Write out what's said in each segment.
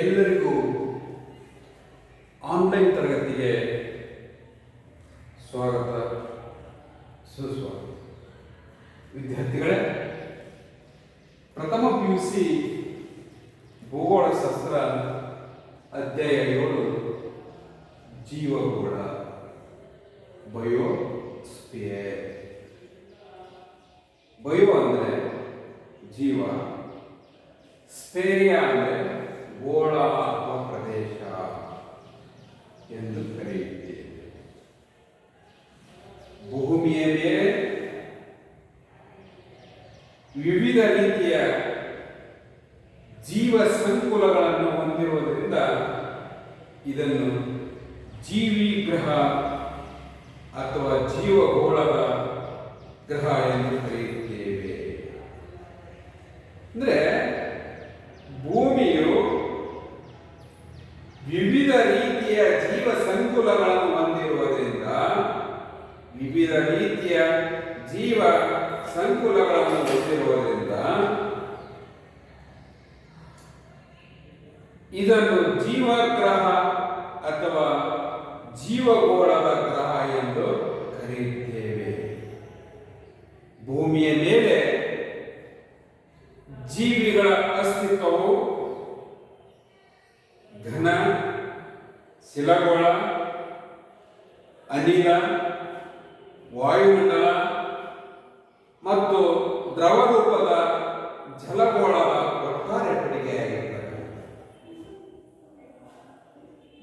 ಎಲ್ಲರಿಗೂ ಆನ್ಲೈನ್ ತರಗತಿಗೆ ಸ್ವಾಗತ ಸುಸ್ವಾಗತ. ವಿದ್ಯಾರ್ಥಿಗಳೇ, ಪ್ರಥಮ PUC ಭೂಗೋಳಶಾಸ್ತ್ರ ಅಧ್ಯಾಯ 7 ಜೀವಗೋಳ ಬಯೋಸ್ಫಿಯರ್. ಬಯೋ ಅಂದರೆ ಜೀವ, ಸ್ಪೇರಿಯಾ ಅಂದರೆ ಗೋಳ ಅಥವಾ ಪ್ರದೇಶ ಎಂದು ಕರೆಯುತ್ತೇವೆ. ಭೂಮಿಯ ಮೇಲೆ ವಿವಿಧ ರೀತಿಯ ಜೀವ ಸಂಕುಲಗಳನ್ನು ಹೊಂದಿರುವುದರಿಂದ ಇದನ್ನು ಜೀವಿ ಗ್ರಹ ಅಥವಾ ಜೀವಗೋಳದ ಗ್ರಹ ಎಂದು ಕರೆಯುತ್ತೇವೆ. ಅಂದರೆ ಭೂಮಿಯು ವಿವಿಧ ರೀತಿಯ ಜೀವ ಸಂಕುಲಗಳನ್ನು ಹೊಂದಿರುವುದರಿಂದ ವಿವಿಧ ರೀತಿಯ ಜೀವ ಸಂಕುಲಗಳನ್ನು ಹೊಂದಿರುವುದರಿಂದ ಇದನ್ನು ಜೀವಗ್ರಹ ಅಥವಾ ಜೀವಗೋಳದ ಗ್ರಹ ಎಂದು ಕರೆಯುತ್ತೇವೆ. ಭೂಮಿಯ ಮೇಲೆ ಜೀವಿಗಳ ಅಸ್ತಿತ್ವವು ಘನ, ಶಿಲಗೋಳ, ಅನಿಲ, ವಾಯುಮಂಡಲ ಮತ್ತು ದ್ರವ ರೂಪದ ಜಲಗೋಳದ ಒಟ್ಟಾರೆ ಪಟ್ಟಿಗೆಯಾಗಿರುತ್ತದೆ.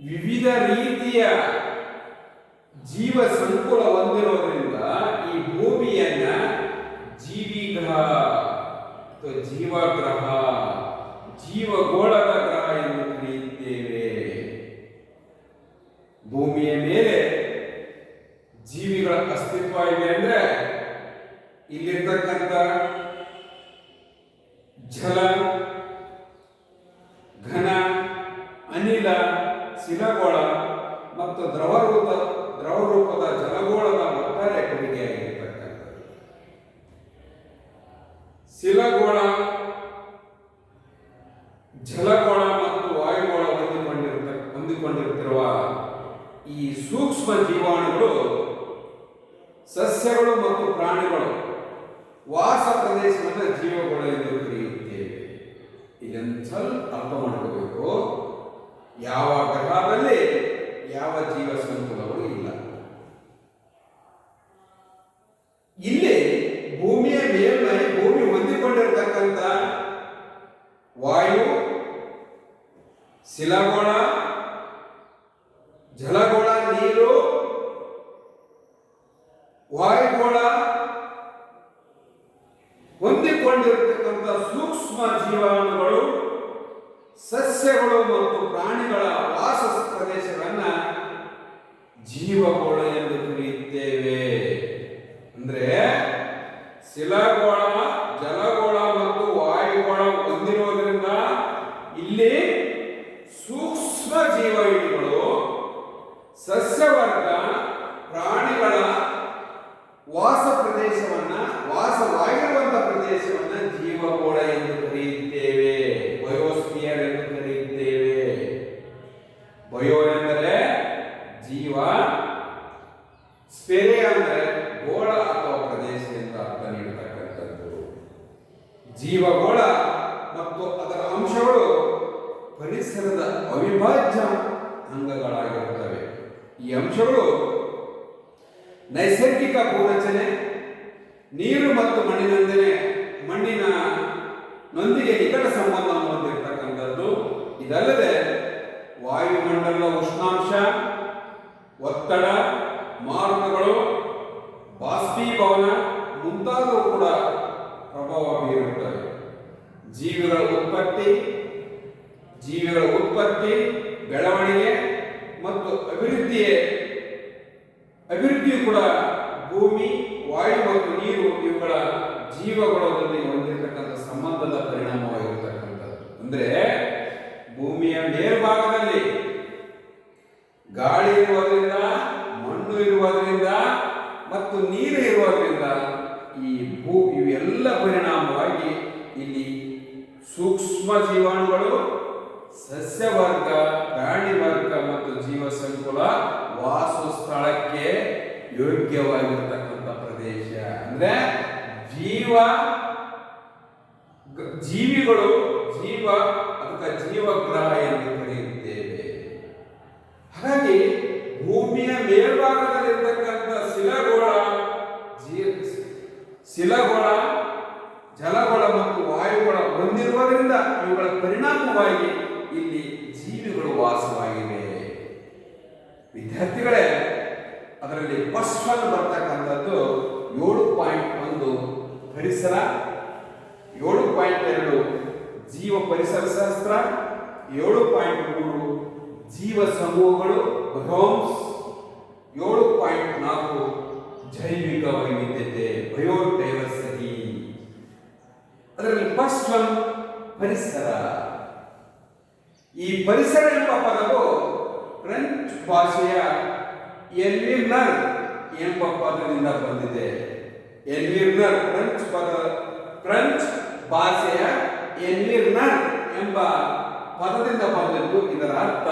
ವಿವಿಧ ರೀತಿಯ ಜೀವ ಸಂಕುಲ ಹೊಂದಿರೋದ್ರಿಂದ ಈ ಭೂಮಿಯನ್ನ ಜೀವಿಗ್ರಹ ಅಥವಾ ಜೀವಗ್ರಹ, ಜೀವಗೋಳದ ಗ್ರಹ ಎಂದು ಕರೆಯುತ್ತೇವೆ. ಭೂಮಿಯ ಮೇಲೆ ಜೀವಿಗಳ ಅಸ್ತಿತ್ವ ಇದೆ ಅಂದ್ರೆ ಇಲ್ಲಿರ್ತಕ್ಕಂಥ ಜಲ, ಘನ, ಅನಿಲ, ಶಿಲಗೋಳ ಮತ್ತು ದ್ರವ ರೂಪದ ಜಲಗೋಳದ ಒಟ್ಟಾರೆ ಕೊಡುಗೆಯಾಗಿರ್ತಕ್ಕಂಥದ್ದು. ಶಿಲಗೋಳ, ಜಲಗೋಳ ಮತ್ತು ವಾಯುಗೋಳ ಹೊಂದಿಕೊಂಡಿರುತ್ತಿರುವ ಈ ಸೂಕ್ಷ್ಮ ಜೀವಾಣುಗಳು ಸಸ್ಯಗಳು ಮತ್ತು ಪ್ರಾಣಿಗಳು ವಾಸ ಪ್ರದೇಶವನ್ನು ಜೀವಗೋಳ ಎಂದು ಕರೆಯುತ್ತೇವೆ. ಇದನ್ನು ಸ್ವಲ್ಪ ಅರ್ಥ ಮಾಡ್ಕೋಬೇಕು. ಯಾವ ಗ್ರಹದಲ್ಲಿ ಯಾವ ಜೀವ ಸಂಕುಲಗಳು ಇಲ್ಲ. ಇಲ್ಲಿ ಭೂಮಿಯ ಮೇಲ್ಮೈ, ಭೂಮಿ ಹೊಂದಿಕೊಂಡಿರತಕ್ಕಂಥ ವಾಯು, ಶಿಲಗೋಳ, ಜಲಗೋಳ, ನೀರು, ವಾಯುಗೋಳ ಹೊಂದಿಕೊಂಡಿರತಕ್ಕಂಥ ಸೂಕ್ಷ್ಮ ಜೀವಾಣುಗಳು, ಸಸ್ಯಗಳು ಮತ್ತು ಪ್ರಾಣಿಗಳ ವಾಸ ಪ್ರದೇಶಗಳನ್ನ ಜೀವಗೋಳ ಎಂದು ಕರೆಯುತ್ತೇವೆ. ಅಂದ್ರೆ ಶಿಲಗೋಳ, ಜಲಗೋಳ ಮತ್ತು ವಾಯುಗೋಳ ಹೊಂದಿರುವುದರಿಂದ ಇಲ್ಲಿ ಸೂಕ್ಷ್ಮ ಜೀವಗಳು, ಸಸ್ಯವರ್ಗ, ಪ್ರಾಣಿಗಳ ವಾಸ ಪ್ರದೇಶವನ್ನ, ವಾಸವಾಗಿರುವಂತಹ ಪ್ರದೇಶವನ್ನ ಜೀವಗೋಳ ಎಂದು ಕರೆಯುತ್ತೇವೆ. ಬಯೋಸ್ಫಿಯರ್ ಎಂದು ಕರೆಯುತ್ತೇವೆ. ಬಯೋ ಎಂದರೆ ಜೀವ, ಸ್ಪೇರಿಯಾ ಅಂದರೆ ಗೋಳ ಅಥವಾ ಪ್ರದೇಶ ಎಂದು ಅರ್ಥ ನೀಡತಕ್ಕಂಥದ್ದು. ಜೀವಗೋಳ ಮತ್ತು ಅದರ ಅಂಶಗಳು ಪರಿಸರದ ಅವಿಭಾಜ್ಯ ಅಂಗಗಳಾಗಿರುತ್ತವೆ. ಈ ಅಂಶಗಳು ನೈಸರ್ಗಿಕ ಭೂರಚನೆ, ನೀರು ಮತ್ತು ಮಣ್ಣಿನೊಂದಿಗೆ ನಿಕಟ ಸಂಬಂಧವನ್ನು ಹೊಂದಿರತಕ್ಕಂಥದ್ದು. ಇದಲ್ಲದೆ ವಾಯುಮಂಡಲದ ಉಷ್ಣಾಂಶ, ಒತ್ತಡ, ಮಾರುತಗಳು, ಬಾಷ್ಪೀಭವನ ಮುಂತಾದವು ಕೂಡ ಪ್ರಭಾವ ಬೀರುತ್ತವೆ. ಜೀವಿಗಳ ಉತ್ಪತ್ತಿ, ಬೆಳವಣಿಗೆ ಮತ್ತು ಅಭಿವೃದ್ಧಿಯು ಕೂಡ ಭೂಮಿ, ವಾಯು ಮತ್ತು ನೀರು ಇವುಗಳ ಜೀವಗೋಳದೊಂದಿಗೆ ಹೊಂದಿರತಕ್ಕಂಥ ಸಂಬಂಧದ ಪರಿಣಾಮವಾಗಿರತಕ್ಕಂಥದ್ದು. ಅಂದ್ರೆ ಭೂಮಿಯ ಮೇಲ್ಭಾಗದಲ್ಲಿ ಗಾಳಿ ಇರುವುದರಿಂದ, ಮಣ್ಣು ಇರುವುದರಿಂದ ಮತ್ತು ನೀರು ಇರುವುದರಿಂದ ಇವೆಲ್ಲ ಪರಿಣಾಮವಾಗಿ ಇಲ್ಲಿ ಸೂಕ್ಷ್ಮ ಜೀವಾಣುಗಳು, ಸಸ್ಯ ವರ್ಗ, ಪ್ರಾಣಿ ವರ್ಗ ಮತ್ತು ಜೀವ ಸಂಕುಲ ವಾಸ ಸ್ಥಳಕ್ಕೆ ಯೋಗ್ಯವಾಗಿರ್ತಕ್ಕಂಥ ಪ್ರದೇಶ. ಅಂದ್ರೆ ಜೀವಿಗಳು ಅದಕ್ಕೆ ಜೀವಗ್ರಹ ಎಂದು ಕರೆಯುತ್ತೇವೆ. ಹಾಗಾಗಿ ಭೂಮಿಯ ಮೇಲ್ಭಾಗದಲ್ಲಿರ್ತಕ್ಕಂಥ ಶಿಲಗೋಳ, ಜಲಗೋಳ ಮತ್ತು ವಾಯುಗಳ ಹೊಂದಿರುವುದರಿಂದ ಇವುಗಳ ಪರಿಣಾಮವಾಗಿ ಇಲ್ಲಿ ಜೀವಿಗಳು ವಾಸವಾಗಿವೆ. ವಿದ್ಯಾರ್ಥಿಗಳೇ, ಅದರಲ್ಲಿ ಫಸ್ಟ್ ಒನ್ ಬರ್ತಕ್ಕಂಥದ್ದು 7.1 ಪರಿಸರ, 7.2 ಜೀವ ಪರಿಸರ ಶಾಸ್ತ್ರ, 7.3 ಜೀವ ಸಮೂಹಗಳು ಬಯೋಮ್ಸ್, 7.4 ಜೈವಿಕ ವೈವಿಧ್ಯತೆ ಬಯೋಡೈವರ್ಸಿಟಿ. ಅದರಲ್ಲಿ ಫಸ್ಟ್ ಒನ್ ಪರಿಸರ. ಈ ಪರಿಸರ ಎಂಬ ಪದವು ಫ್ರೆಂಚ್ ಭಾಷೆಯ ಎನ್ವಿರ್ನರ್ ಎಂಬ ಪದದಿಂದ ಬಂದಿದೆ. ಎನ್ವಿರ್ನರ್ ಫ್ರೆಂಚ್ ಭಾಷೆಯ ಎನ್ವಿರ್ನರ್ ಎಂಬ ಪದದಿಂದ ಬಂದಿದ್ದು. ಇದರ ಅರ್ಥ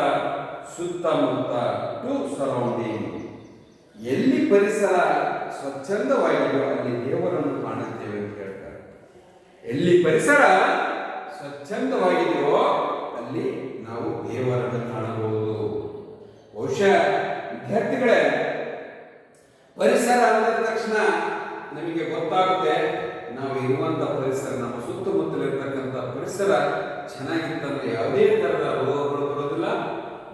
ಸುತ್ತಮುತ್ತ, ಟು ಸರೌಂಡಿಂಗ್. ಎಲ್ಲಿ ಪರಿಸರ ಸ್ವಚ್ಛಂದವಾಗಿದೆಯೋ ಅಲ್ಲಿ ದೇವರನ್ನು ಕಾಣುತ್ತೇವೆ ಅಂತ ಹೇಳ್ತಾರೆ. ಎಲ್ಲಿ ಪರಿಸರ ಸ್ವಚ್ಛಂದವಾಗಿದೆಯೋ ಅಲ್ಲಿ ನಾವು ದೇವರನ್ನು ಕಾಣಬಹುದು. ಬಹುಶಃ ವಿದ್ಯಾರ್ಥಿಗಳೇ, ಪರಿಸರ ಅಂದ ತಕ್ಷಣ ನಮಗೆ ಗೊತ್ತಾಗುತ್ತೆ ನಾವು ಇರುವಂತ ಪರಿಸರ, ನಮ್ಮ ಸುತ್ತಮುತ್ತಲಿರ್ತಕ್ಕಂಥ ಪರಿಸರ ಚೆನ್ನಾಗಿತ್ತಂದ್ರೆ ಯಾವುದೇ ತರಹದ ರೋಗಗಳು ಬರೋದಿಲ್ಲ,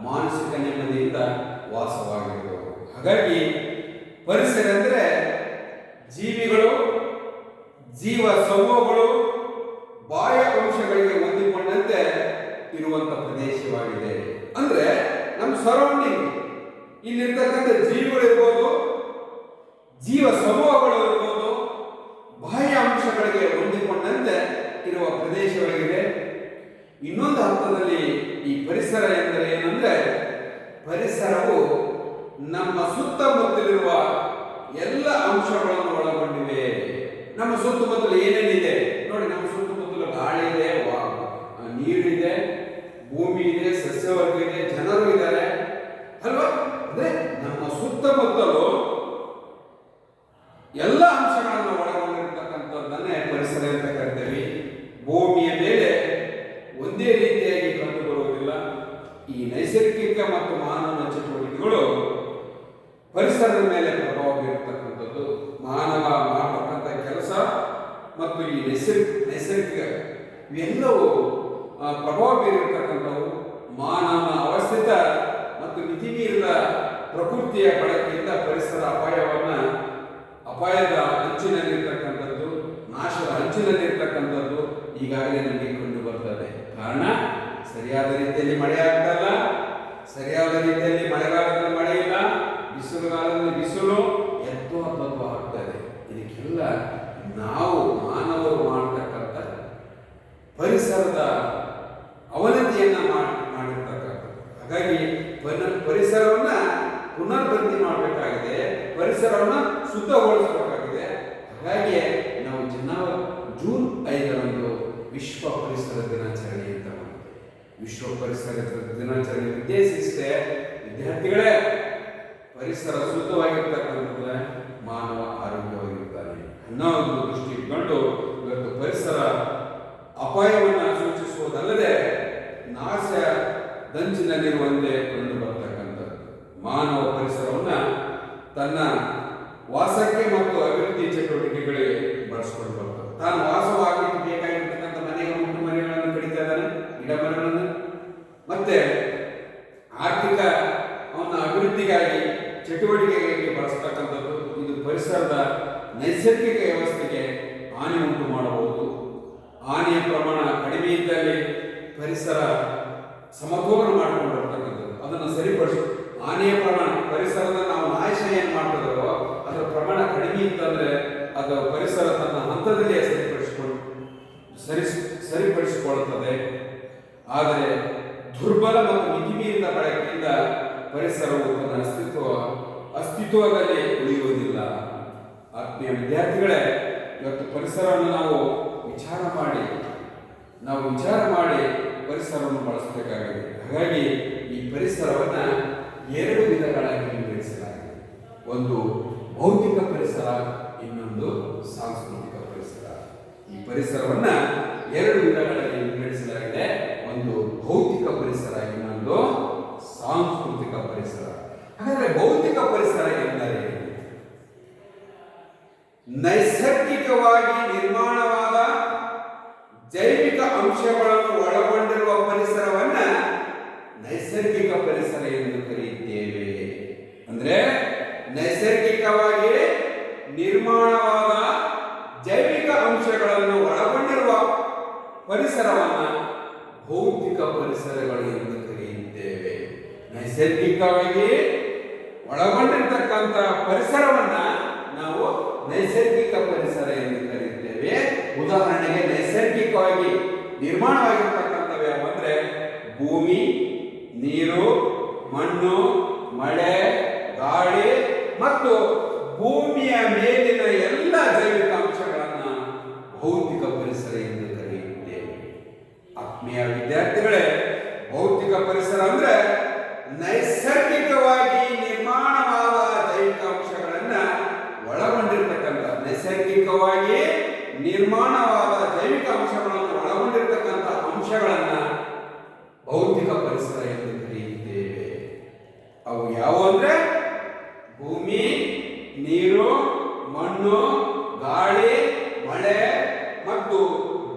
ಮಾನಸಿಕ ನೆಮ್ಮದಿಯಿಂದ ವಾಸವಾಗಿರ್ಬೋದು. ಹಾಗಾಗಿ ಪರಿಸರ ಅಂದರೆ ಜೀವಿಗಳು, ಜೀವ ಸಮೂಹಗಳು, ಬಾಹ್ಯ ಅಂಶಗಳಿಗೆ ಹೊಂದಿಕೊಂಡಂತೆ ಇರುವಂತ ಪ್ರದೇಶವಾಗಿದೆ. ಅಂದ್ರೆ ನಮ್ಮ ಸರೌಂಡಿಂಗ್, ಇಲ್ಲಿರ್ತಕ್ಕಂಥ ಜೀವಿಗಳಿರ್ಬೋದು, ಜೀವ ಸಮೂಹಗಳು ಇರ್ಬೋದು, ಬಾಹ್ಯ ಅಂಶಗಳಿಗೆ ಹೊಂದಿಕೊಂಡಂತೆ ಇರುವ ಪ್ರದೇಶವಾಗಿದೆ. ಇನ್ನೊಂದು ಹಂತದಲ್ಲಿ ಈ ಪರಿಸರ ಎಂದರೆ ಏನಂದ್ರೆ, ಪರಿಸರವು ನಮ್ಮ ಸುತ್ತಮುತ್ತಲಿರುವ ಎಲ್ಲ ಅಂಶಗಳನ್ನು ಒಳಗೊಂಡಿವೆ. ನಮ್ಮ ಸುತ್ತಮುತ್ತಲು ಏನೇನಿದೆ ನೋಡಿ, ನಮ್ಮ ಸುತ್ತಮುತ್ತಲು ಗಾಳಿ ಇದೆ, ನೀರಿದೆ, ಭೂಮಿ ಇದೆ, ಸಸ್ಯವರ್ಗ ಇದೆ, ಜನರು ಇದ್ದಾರೆ ಅಲ್ವಾ. ಅಂದ್ರೆ ನಮ್ಮ ಸುತ್ತಮುತ್ತಲು ಎಲ್ಲ ಅಂಶಗಳನ್ನು ಒಳಗೊಂಡಿರ್ತಕ್ಕಂಥದ್ದನ್ನೇ ಪರಿಸರ ಅಂತ ಕರಿತೇವೆ. ಭೂಮಿಯ ಮೇಲೆ ಒಂದೇ ರೀತಿಯಾಗಿ ಕಂಡುಬರುವುದಿಲ್ಲ. ಈ ನೈಸರ್ಗಿಕ ಮತ್ತು ಮಾನವ ಚಟುವಟಿಕೆಗಳು ಪರಿಸರದ ಮೇಲೆ ಪ್ರಭಾವ ಬೀರತಕ್ಕಂಥದ್ದು. ಮಾನವ ಮಾಡತಕ್ಕಂಥ ಕೆಲಸ ಮತ್ತು ಈ ನೈಸರ್ಗಿಕ ಇವೆಲ್ಲವೂ ಪ್ರಭಾವ ಬೀರಿರ್ತಕ್ಕಂಥವು. ಮಾನವನ ಅವಸ್ಥಿತ ಮತ್ತು ಮಿತಿ ಮೀರಿದ ಪ್ರಕೃತಿಯ ಬಳಕೆಯಿಂದ ಪರಿಸರ ಅಪಾಯದ ಅಂಚಿನಲ್ಲಿರ್ತಕ್ಕಂಥದ್ದು, ನಾಶದ ಅಂಚಿನಲ್ಲಿರ್ತಕ್ಕಂಥದ್ದು ಈಗಾಗಲೇ ನಮಗೆ ಕಂಡು ಬರ್ತದೆ. ಕಾರಣ ಸರಿಯಾದ ರೀತಿಯಲ್ಲಿ ಮಳೆ ಆಗ್ತಲ್ಲ, ಸರಿಯಾದ ರೀತಿಯಲ್ಲಿ ಮಳೆಗಾಲದಲ್ಲಿ ಮಳೆ ಇಲ್ಲ, ಬಿಸಿಲುಗಾಲದಲ್ಲಿ ಬಿಸಿಲು ತತ್ವ ಆಗ್ತದೆ. ಇದಕ್ಕೆಲ್ಲ ನಾವು ಮಾನವರು ಮಾಡತಕ್ಕಂಥ ಪರಿಸರದ ಅವನತಿಯನ್ನ ಮಾಡಿರ್ತಕ್ಕಂಥದ್ದು. ಹಾಗಾಗಿ ಪರಿಸರವನ್ನ ಪುನರ್ಭರ್ತಿ ಮಾಡಬೇಕಾಗಿದೆ, ಪರಿಸರವನ್ನ ಶುದ್ಧಗೊಳಿಸಬೇಕಾಗಿದೆ. ಹಾಗಾಗಿ ನಾವು ಜೂನ್ 5ರಂದು ವಿಶ್ವ ಪರಿಸರ ದಿನಾಚರಣೆ ಅಂತ ಮಾಡ್ತೇವೆ. ವಿಶ್ವ ಪರಿಸರ ದಿನಾಚರಣೆ ಉದ್ದೇಶಿಸಿದೆ ವಿದ್ಯಾರ್ಥಿಗಳೇ, ಪರಿಸರ ಶುದ್ಧವಾಗಿರ್ತಕ್ಕಂಥದ್ದು ಮಾನವ ಆರೋಗ್ಯವಾಗಿರ್ತಾನೆ ಅನ್ನೋ ಒಂದು ದೃಷ್ಟಿ ಇಟ್ಕೊಂಡು ಇವತ್ತು ಪರಿಸರ ಅಪಾಯವನ್ನು ಸೂಚಿಸುವುದಲ್ಲದೆ ನಾಶದಂಚಿನಲ್ಲಿರುವಂತೆ ಕಂಡು ಬರ್ತಕ್ಕಂಥದ್ದು. ಮಾನವ ಪರಿಸರವನ್ನ ತನ್ನ ವಾಸಕ್ಕೆ ಮತ್ತು ಅಭಿವೃದ್ಧಿ ಚಟುವಟಿಕೆಗಳಿಗೆ ಬಳಸ್ಕೊಂಡು ಬರ್ತದೆ. ತಾನು ವಾಸವಾಗಲಿಕ್ಕೆ ಬೇಕಾಗಿರ್ತಕ್ಕಂಥ ಮನೆಗಳನ್ನು ಕಡಿತಾ ಇದ್ದಾನೆ, ಗಿಡ ಮರಗಳನ್ನು, ಮತ್ತೆ ಆರ್ಥಿಕ ಅವನ ಅಭಿವೃದ್ಧಿಗಾಗಿ ಚಟುವಟಿಕೆಗಾಗಿ ಬಳಸ್ತಕ್ಕಂಥದ್ದು. ಇದು ಪರಿಸರದ ನೈಸರ್ಗಿಕ ವ್ಯವಸ್ಥೆಗೆ ಹಾನಿ ಉಂಟು ಮಾಡಬಹುದು. ಹಾನಿಯ ಪ್ರಮಾಣ ಕಡಿಮೆ ಇದ್ದಲ್ಲಿ ಪರಿಸರ ಸಮತೋಲನ ಮಾಡಿಕೊಂಡು ಬರ್ತಕ್ಕಂಥದ್ದು, ಅದನ್ನು ಸರಿಪಡಿಸಿ. ಹಾನಿಯ ಪ್ರಮಾಣ ಪರಿಸರದ ನಾವು ನಾಶ ಏನು ಮಾಡ್ತದೋ ಅದರ ಪ್ರಮಾಣ ಕಡಿಮೆ ಇತ್ತಂದ್ರೆ ಅದು ಪರಿಸರ ತನ್ನ ಹಂತದಲ್ಲಿಯೇ ಸರಿಪಡಿಸಿಕೊಳ್ಳುತ್ತದೆ. ಆದರೆ ದುರ್ಬಲ ಮತ್ತು ಮಿತಿಮೀರಿದ ಬಳಕೆಯಿಂದ ಪರಿಸರವು ತನ್ನ ಅಸ್ತಿತ್ವದಲ್ಲಿ ಉಳಿಯುವುದಿಲ್ಲ. ಆತ್ಮೀಯ ವಿದ್ಯಾರ್ಥಿಗಳೇ, ಇವತ್ತು ಪರಿಸರವನ್ನು ನಾವು ವಿಚಾರ ಮಾಡಿ ಪರಿಸರವನ್ನು ಬಳಸಬೇಕಾಗಿದೆ. ಹಾಗಾಗಿ ಈ ಪರಿಸರವನ್ನು ಎರಡು ವಿಧಗಳಾಗಿ ವಿಂಗಡಿಸಲಾಗಿದೆ. ಒಂದು ಭೌತಿಕ ಪರಿಸರ, ಇನ್ನೊಂದು ಸಾಂಸ್ಕೃತಿಕ ಪರಿಸರ. ಈ ಪರಿಸರವನ್ನ ಎರಡು ವಿಧಗಳಲ್ಲಿ ವಿಂಗಡಿಸಲಾಗಿದೆ. ಒಂದು ಭೌತಿಕ ಪರಿಸರ, ಇನ್ನೊಂದು ಸಾಂಸ್ಕೃತಿಕ ಪರಿಸರ. ಹಾಗಾದ್ರೆ ಭೌತಿಕ ಪರಿಸರ ಎಂದರೆ ನೈಸರ್ಗಿಕವಾಗಿ ನಿರ್ಮಾಣವಾದ ಜೈವಿಕ ಅಂಶಗಳನ್ನು ಒಳಗೊಂಡಿರುವ ಪರಿಸರವನ್ನ ನೈಸರ್ಗಿಕ ಪರಿಸರ ಎಂದು ಕರೆಯುತ್ತೇವೆ. ಅಂದ್ರೆ ನೈಸರ್ಗಿಕವಾಗಿ ನಿರ್ಮಾಣವಾದ ಜೈವಿಕ ಅಂಶಗಳನ್ನು ಒಳಗೊಂಡಿರುವ ಪರಿಸರವನ್ನ ಭೌತಿಕ ಪರಿಸರಗಳು ಎಂದು ಕರೆಯುತ್ತೇವೆ. ನೈಸರ್ಗಿಕವಾಗಿ ಒಳಗೊಂಡಿರ್ತಕ್ಕಂಥ ಪರಿಸರವನ್ನ ನಾವು ನೈಸರ್ಗಿಕ ಪರಿಸರ ಎಂದು ಕರೆಯುತ್ತೇವೆ. ಉದಾಹರಣೆಗೆ ನೈಸರ್ಗಿಕವಾಗಿ ನಿರ್ಮಾಣವಾಗಿರ್ತಕ್ಕಂಥವು ಯಾವಂದ್ರೆ ಭೂಮಿ, ನೀರು, ಮಣ್ಣು, ಮಳೆ, ಗಾಳಿ ಮತ್ತು ಭೂಮಿಯ ಮೇಲಿನ ಎಲ್ಲ ಜೈವಿಕ ಅಂಶಗಳನ್ನು ಭೌತಿಕ ಪರಿಸರ ಎಂದು ಕರೆಯುತ್ತೇವೆ. ಆತ್ಮೀಯ ವಿದ್ಯಾರ್ಥಿಗಳೇ, ಭೌತಿಕ ಪರಿಸರ ಅಂದ್ರೆ ನೈಸರ್ಗಿಕವಾಗಿ ನಿರ್ಮಾಣವಾದ ಜೈವಿಕ ಅಂಶಗಳನ್ನು ಒಳಗೊಂಡಿರ್ತಕ್ಕಂಥ ನೈಸರ್ಗಿಕವಾಗಿ ನಿರ್ಮಾಣವಾದ ಜೈವಿಕ ಅಂಶಗಳನ್ನು ಒಳಗೊಂಡಿರ್ತಕ್ಕಂಥ ಅಂಶಗಳನ್ನು ಭೌತಿಕ ಪರಿಸರ ಎಂದು ಕರೆಯುತ್ತೇವೆ. ಅವು ಯಾವುವು ಅಂದ್ರೆ ಭೂಮಿ, ನೀರು, ಮಣ್ಣು, ಗಾಳಿ, ಮಳೆ ಮತ್ತು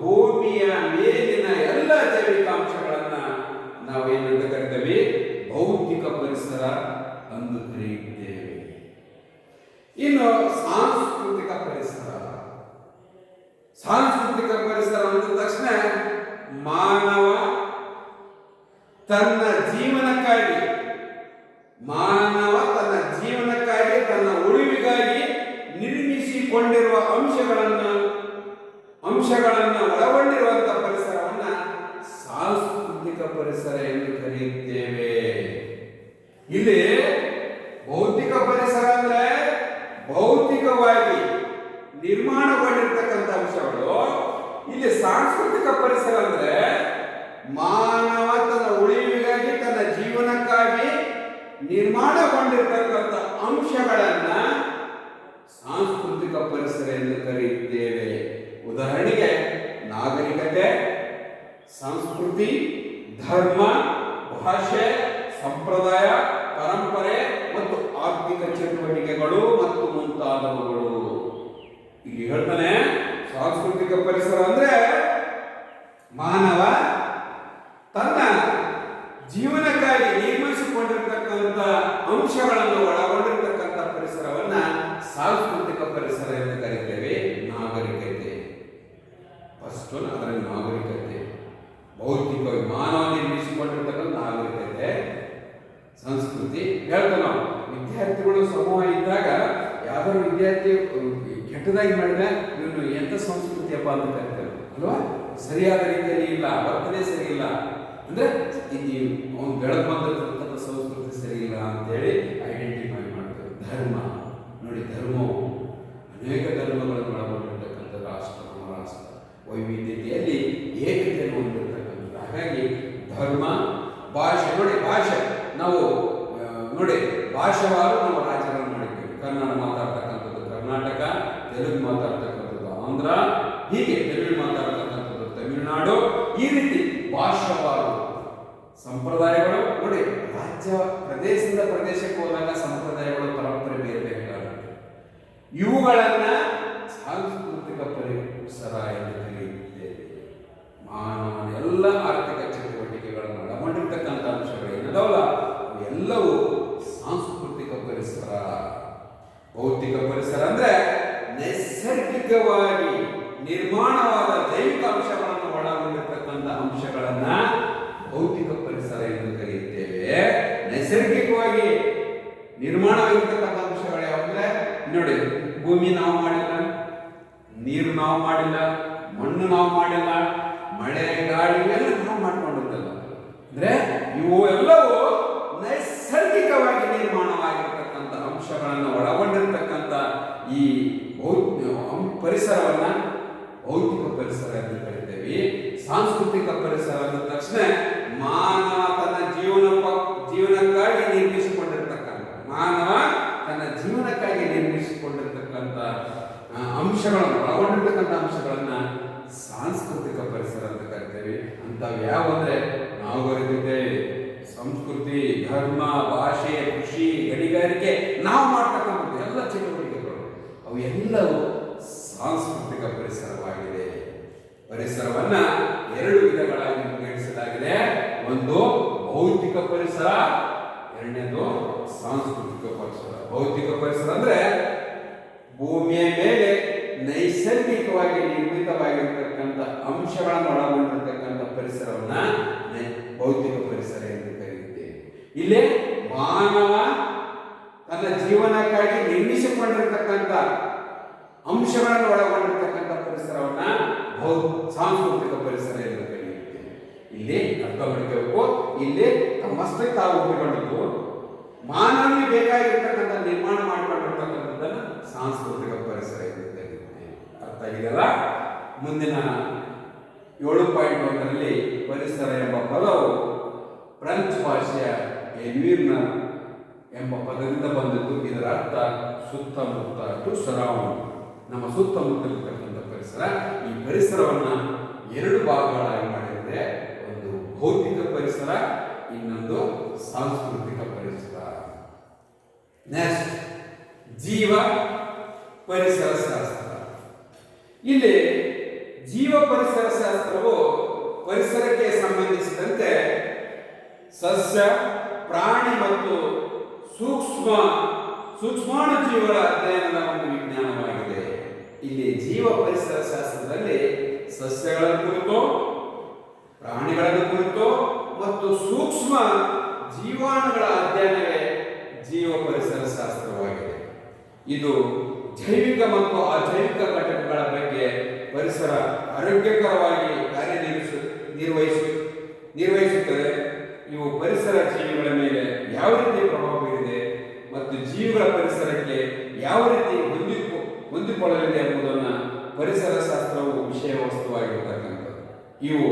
ಭೂಮಿಯ ಮೇಲಿನ ಎಲ್ಲ ಜೈವಿಕ ಅಂಶಗಳನ್ನ ನಾವೇನಂತ ಕರಿತೀವಿ? ಭೌತಿಕ ಪರಿಸರ ಎಂದು ಕರೆಯುತ್ತೇವೆ. ಇನ್ನು ಸಾಂಸ್ಕೃತಿಕ ಪರಿಸರ. ಸಾಂಸ್ಕೃತಿಕ ಪರಿಸರ ಅಂದ ತಕ್ಷಣ ಮಾನವ ತನ್ನ ಜೀವನಕ್ಕಾಗಿ ತನ್ನ ಉಳಿವಿಗಾಗಿ ನಿರ್ಮಿಸಿಕೊಂಡಿರುವ ಅಂಶಗಳನ್ನು ಒಳಗೊಂಡಿರುವಂತಹ ಪರಿಸರವನ್ನ ಸಾಂಸ್ಕೃತಿಕ ಪರಿಸರ ಎಂದು ಕರೆಯುತ್ತೇವೆ. ಇಲ್ಲಿ ಭೌತಿಕ ಪರಿಸರ ಅಂದ್ರೆ ಭೌತಿಕವಾಗಿ ನಿರ್ಮಾಣಗೊಂಡಿರ್ತಕ್ಕಂಥ ಅಂಶಗಳು. ಇಲ್ಲಿ ಸಾಂಸ್ಕೃತಿಕ ಪರಿಸರ ಅಂದ್ರೆ ಮಾನವ ತನ್ನ ಉಳಿವಿಗಾಗಿ ತನ್ನ ಜೀವನಕ್ಕಾಗಿ ನಿರ್ಮಾಣಗೊಂಡಿರ್ತಕ್ಕಂಥ ಅಂಶಗಳನ್ನ ಸಾಂಸ್ಕೃತಿಕ ಪರಿಸರ ಎಂದು ಕರೆಯುತ್ತೇವೆ. ಉದಾಹರಣೆಗೆ ನಾಗರಿಕತೆ, ಸಂಸ್ಕೃತಿ, ಧರ್ಮ, ಭಾಷೆ, ಸಂಪ್ರದಾಯ, ಪರಂಪರೆ ಮತ್ತು ಆರ್ಥಿಕ ಚಟುವಟಿಕೆಗಳು ಮತ್ತು ಮುಂತಾದವುಗಳು. ಇಲ್ಲಿ ಹೇಳ್ತಾನೆ ಸಾಂಸ್ಕೃತಿಕ ಪರಿಸರ ಅಂದ್ರೆ ಮಾನವ ತನ್ನ ಜೀವನಕ್ಕಾಗಿ ನಿರ್ಮಿಸಿಕೊಂಡಿರ್ತಕ್ಕಂಥ ಅಂಶಗಳನ್ನು ಒಳಗೊಂಡಿರ್ತಕ್ಕಂಥ ಪರಿಸರವನ್ನ ಸಾಂಸ್ಕೃತಿಕ ಪರಿಸರ ಎಂದು ಕರೀತೇವೆ. ನಾಗರಿಕತೆ ಫಸ್ಟ್, ಅದರ ನಾಗರಿಕತೆ ಭೌತಿಕವಾಗಿ ಮಾನವ ನಿರ್ಮಿಸಿಕೊಂಡಿರ್ತಕ್ಕಂಥ ನಾಗರಿಕತೆ. ಸಂಸ್ಕೃತಿ ಹೇಳ್ತಾ ನಾವು ವಿದ್ಯಾರ್ಥಿಗಳು ಸಮೂಹ ಇದ್ದಾಗ ಯಾವ್ದಾದ್ರು ವಿದ್ಯಾರ್ಥಿ ಕೆಟ್ಟದಾಗಿ ಮಾಡಿದ್ರೆ ಇವನು ಎಂತ ಸಂಸ್ಕೃತಿಯಪ್ಪ ಅಂತ ಕರೀತಾರೆ ಅಲ್ವಾ? ಸರಿಯಾದ ರೀತಿಯಲ್ಲಿ ಇಲ್ಲ, ವರ್ತನೆ ಸರಿ ಇಲ್ಲ ಅಂದ್ರೆ ಅವನು ಬೆಳೆದು ಬಂದಿರತಕ್ಕಂಥ ಸಂಸ್ಕೃತಿ ಸರಿ ಇಲ್ಲ ಅಂತೇಳಿ ಐಡೆಂಟಿಫೈ ಮಾಡ್ತಾರೆ. ಧರ್ಮ ನೋಡಿ, ಧರ್ಮವು ಅನೇಕ ಧರ್ಮಗಳನ್ನು ಒಳಗೊಂಡಿರ್ತಕ್ಕಂಥ ರಾಷ್ಟ್ರ, ನಮ್ಮ ರಾಷ್ಟ್ರ ವೈವಿಧ್ಯತೆಯಲ್ಲಿ ಏಕತೆಯನ್ನು ಹೊಂದಿರತಕ್ಕಂಥದ್ದು. ಹಾಗಾಗಿ ಧರ್ಮ, ಭಾಷೆ ನೋಡಿ, ಭಾಷೆ ನಾವು ನೋಡಿ ಭಾಷೆವಾರು ನಾವು ರಾಜ್ಯಗಳನ್ನು ಮಾಡಿದ್ದೇವೆ. ಕನ್ನಡ ಮಾತಾಡ್ತಕ್ಕಂಥದ್ದು ಕರ್ನಾಟಕ, ತೆಲುಗು ಮಾತಾಡ್ತಕ್ಕಂಥದ್ದು ಆಂಧ್ರ, ಹೀಗೆ ತಮಿಳು ಮಾತಾಡ್ತಕ್ಕಂಥದ್ದು ತಮಿಳುನಾಡು. ಈ ರೀತಿ ಭಾಷಾವಾರು ಸಂಪ್ರದಾಯಗಳು ನೋಡಿ, ರಾಜ್ಯ ಪ್ರದೇಶದಿಂದ ಪ್ರದೇಶಕ್ಕೆ ಹೋದಾಗ ಸಂಪ್ರದಾಯಗಳು ಪರಂಪರೆ ಬೇರೆ ಬೇರೆ ಆಗುತ್ತೆ. ಇವುಗಳನ್ನ ಸಾಂಸ್ಕೃತಿಕ ಪರಿಸರ ಎಂದು ಕರೆಯುತ್ತೇವೆ. ಮಾನವನ ಎಲ್ಲ ಆರ್ಥಿಕ ಚಟುವಟಿಕೆಗಳನ್ನು ಒಳಗೊಂಡಿರ್ತಕ್ಕಂಥ ಅಂಶಗಳು ಏನದವಲ್ಲ ಎಲ್ಲವೂ ಸಾಂಸ್ಕೃತಿಕ ಪರಿಸರ. ಭೌತಿಕ ಪರಿಸರ ಅಂದ್ರೆ ನೈಸರ್ಗಿಕವಾಗಿ ನಿರ್ಮಾಣವಾದ ಜೈವಿಕ ಅಂಶಗಳನ್ನು ಒಳಗೊಂಡಿರ್ತಕ್ಕಂಥ ಅಂಶಗಳನ್ನ ಭೌತಿಕ ಪರಿಸರ ಎಂದು ಕರೆಯುತ್ತೇವೆ. ನೈಸರ್ಗಿಕವಾಗಿ ನಿರ್ಮಾಣವಾಗಿರ್ತಕ್ಕಂಥ ಅಂಶಗಳು ಯಾವಂದ್ರೆ ನೋಡಿ, ಭೂಮಿ ನಾವು ಮಾಡಿಲ್ಲ, ನೀರು ನಾವು ಮಾಡಿಲ್ಲ, ಮಣ್ಣು ನಾವು ಮಾಡಿಲ್ಲ, ಮಳೆ ಗಾಳಿ ಎಲ್ಲ ನಾವು ಮಾಡ್ಕೊಂಡಿರ್ತಲ್ಲ. ಅಂದ್ರೆ ಇವು ಎಲ್ಲವೂ ನೈಸರ್ಗಿಕವಾಗಿ ನಿರ್ಮಾಣವಾಗಿರ್ತಕ್ಕಂಥ ಅಂಶಗಳನ್ನು ಒಳಗೊಂಡಿರ್ತಕ್ಕಂಥ ಈ ಪರಿಸರವನ್ನ ಭೌತಿಕ ಪರಿಸರ ಎಂದು ಕರಿತೇವೆ. ಸಾಂಸ್ಕೃತಿಕ ಪರಿಸರ ಅಂದ ತಕ್ಷಣ ಮಾನವ ತನ್ನ ಜೀವನಕ್ಕಾಗಿ ನಿರ್ಮಿಸಿಕೊಂಡಿರ್ತಕ್ಕಂಥ ಅಂಶಗಳನ್ನು ಒಳಗೊಂಡಿರ್ತಕ್ಕಂಥ ಅಂಶಗಳನ್ನ ಸಾಂಸ್ಕೃತಿಕ ಪರಿಸರ ಅಂತ ಕರಿತೇವೆ. ಅಂಥವು ಯಾವಂದ್ರೆ ನಾವು ಬರೆದಿದ್ದೇವೆ ಸಂಸ್ಕೃತಿ, ಧರ್ಮ, ಭಾಷೆ, ಕೃಷಿ, ಗಣಿಗಾರಿಕೆ, ನಾವು ಮಾಡ್ತಕ್ಕಂಥದ್ದು ಎಲ್ಲ ಚಟುವಟಿಕೆಗಳು ಅವು ಎಲ್ಲವೂ ಸಾಂಸ್ಕೃತಿಕ ಪರಿಸರವಾಗಿದೆ. ಪರಿಸರವನ್ನ ಎರಡು ವಿಧಗಳಾಗಿ ವಿಂಗಡಿಸಲಾಗಿದೆ. ಒಂದು ಭೌತಿಕ ಪರಿಸರ, ಎರಡನೇದು ಸಾಂಸ್ಕೃತಿಕ ಪರಿಸರ. ಭೌತಿಕ ಪರಿಸರ ಅಂದ್ರೆ ಭೂಮಿಯ ಮೇಲೆ ನೈಸರ್ಗಿಕವಾಗಿ ನಿರ್ಮಿತವಾಗಿರ್ತಕ್ಕಂಥ ಅಂಶಗಳನ್ನು ಒಳಗೊಂಡಿರ್ತಕ್ಕಂಥ ಪರಿಸರವನ್ನ ಭೌತಿಕ ಪರಿಸರ ಎಂದು ಕರೆಯುತ್ತೇವೆ. ಇಲ್ಲೇ ಮಾನವ ತನ್ನ ಜೀವನಕ್ಕಾಗಿ ನಿರ್ಮಿಸಿಕೊಂಡಿರ್ತಕ್ಕಂಥ ಅಂಶಗಳನ್ನು ಒಳಗೊಂಡಿರ್ತಕ್ಕಂಥ ಪರಿಸರವನ್ನ ಸಾಂಸ್ಕೃತಿಕ ಪರಿಸರ ಎಂದು ಕರೆಯುತ್ತೇವೆ. ಇಲ್ಲಿ ಅರ್ಥ ಮಾಡ್ಕೋಬೇಕು. ಇಲ್ಲಿ ತಮ್ಮಷ್ಟಕ್ಕೆ ತಾವು ಒಪ್ಪಿಕೊಂಡಿದ್ದು ಮಾನವನಿಗೆ ಬೇಕಾಗಿರ್ತಕ್ಕಂಥ ನಿರ್ಮಾಣ ಮಾಡಿಕೊಂಡಿರ್ತಕ್ಕಂಥದ್ದನ್ನು ಸಾಂಸ್ಕೃತಿಕ ಪರಿಸರ ಎಂದು ಕರೆಯುತ್ತೇವೆ. ಅರ್ಥ ಆಗಿದೆಯಲ್ಲ? ಮುಂದಿನ 7.1ರಲ್ಲಿ ಪರಿಸರ ಎಂಬ ಪದವು ಫ್ರೆಂಚ್ ಭಾಷೆಯ ಎನ್ವಿರ್ನರ್ ಎಂಬ ಪದದಿಂದ ಬಂದಿದ್ದು. ಇದರ ಅರ್ಥ ಸುತ್ತಮುತ್ತ, ಟು ಸರೌಂಡ್, ನಮ್ಮ ಸುತ್ತಮುತ್ತಲಿರ್ತಕ್ಕಂಥ ಪರಿಸರ. ಈ ಪರಿಸರವನ್ನು ಎರಡು ಭಾಗಗಳಾಗಿ ಮಾಡಿದರೆ, ಒಂದು ಭೌತಿಕ ಪರಿಸರ, ಇನ್ನೊಂದು ಸಾಂಸ್ಕೃತಿಕ ಪರಿಸರ. ನೆಕ್ಸ್ಟ್, ಜೀವ ಪರಿಸರ ಶಾಸ್ತ್ರ. ಇಲ್ಲಿ ಜೀವ ಪರಿಸರ ಶಾಸ್ತ್ರವು ಪರಿಸರಕ್ಕೆ ಸಂಬಂಧಿಸಿದಂತೆ ಸಸ್ಯ, ಪ್ರಾಣಿ ಮತ್ತು ಸೂಕ್ಷ್ಮಾಣು ಜೀವಗಳ ಅಧ್ಯಯನದ ಒಂದು ವಿಜ್ಞಾನವಾಗಿದೆ. ಇಲ್ಲಿ ಜೀವ ಪರಿಸರ ಶಾಸ್ತ್ರದಲ್ಲಿ ಸಸ್ಯಗಳ ಕುರಿತು, ಪ್ರಾಣಿಗಳ ಕುರಿತು ಮತ್ತು ಸೂಕ್ಷ್ಮ ಜೀವಾಣುಗಳ ಅಧ್ಯಯನವೇ ಜೀವ ಪರಿಸರ ಶಾಸ್ತ್ರವಾಗಿದೆ. ಇದು ಜೈವಿಕ ಮತ್ತು ಅಜೈವಿಕ ಘಟಕಗಳ ಬಗ್ಗೆ ಪರಿಸರ ಆರೋಗ್ಯಕರವಾಗಿ ನಿರ್ವಹಿಸುತ್ತದೆ. ಇವು ಪರಿಸರ ಜೀವಿಗಳ ಮೇಲೆ ಯಾವ ರೀತಿ ಪ್ರಭಾವ ಬೀರಿದೆ ಮತ್ತು ಜೀವಿಗಳ ಪರಿಸರಕ್ಕೆ ಯಾವ ರೀತಿ ಹೊಂದಿಕೊಳ್ಳಲಿದೆ ಎಂಬುದನ್ನು ಪರಿಸರ ಶಾಸ್ತ್ರವು ವಿಷಯ ವಸ್ತುವಾಗಿರತಕ್ಕಂಥದ್ದು. ಇವು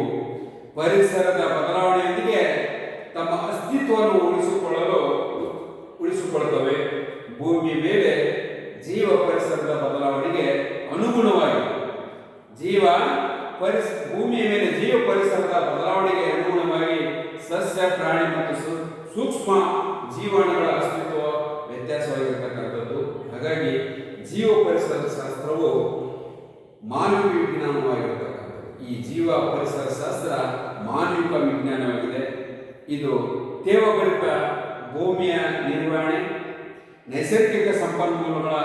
ಪರಿಸರದ ಬದಲಾವಣೆಯೊಂದಿಗೆ ತಮ್ಮ ಅಸ್ತಿತ್ವವನ್ನು ಉಳಿಸಿಕೊಳ್ಳುತ್ತವೆ. ಭೂಮಿ ಮೇಲೆ ಜೀವ ಪರಿಸರದ ಬದಲಾವಣೆಗೆ ಅನುಗುಣವಾಗಿ ಭೂಮಿಯ ಮೇಲೆ ಜೀವ ಪರಿಸರದ ಬದಲಾವಣೆಗೆ ಅನುಗುಣವಾಗಿ ಸಸ್ಯ, ಪ್ರಾಣಿ ಮತ್ತು ಸೂಕ್ಷ್ಮ ಜೀವಾಣುಗಳ ಅಸ್ತಿತ್ವ ವ್ಯತ್ಯಾಸವಾಗಿರತಕ್ಕಂಥದ್ದು. ಹಾಗಾಗಿ ಜೀವ ಪರಿಸರ ಶಾಸ್ತ್ರವು ಮಾನವಿಕ ವಿಜ್ಞಾನವಾಗಿರತಕ್ಕಂಥದ್ದು. ಈ ಜೀವ ಪರಿಸರ ಶಾಸ್ತ್ರ ಮಾನವಿಕ ವಿಜ್ಞಾನವಾಗಿದೆ. ಇದು ತೇವಭರಿತ ಭೂಮಿಯ ನಿರ್ವಹಣೆ, ನೈಸರ್ಗಿಕ ಸಂಪನ್ಮೂಲಗಳ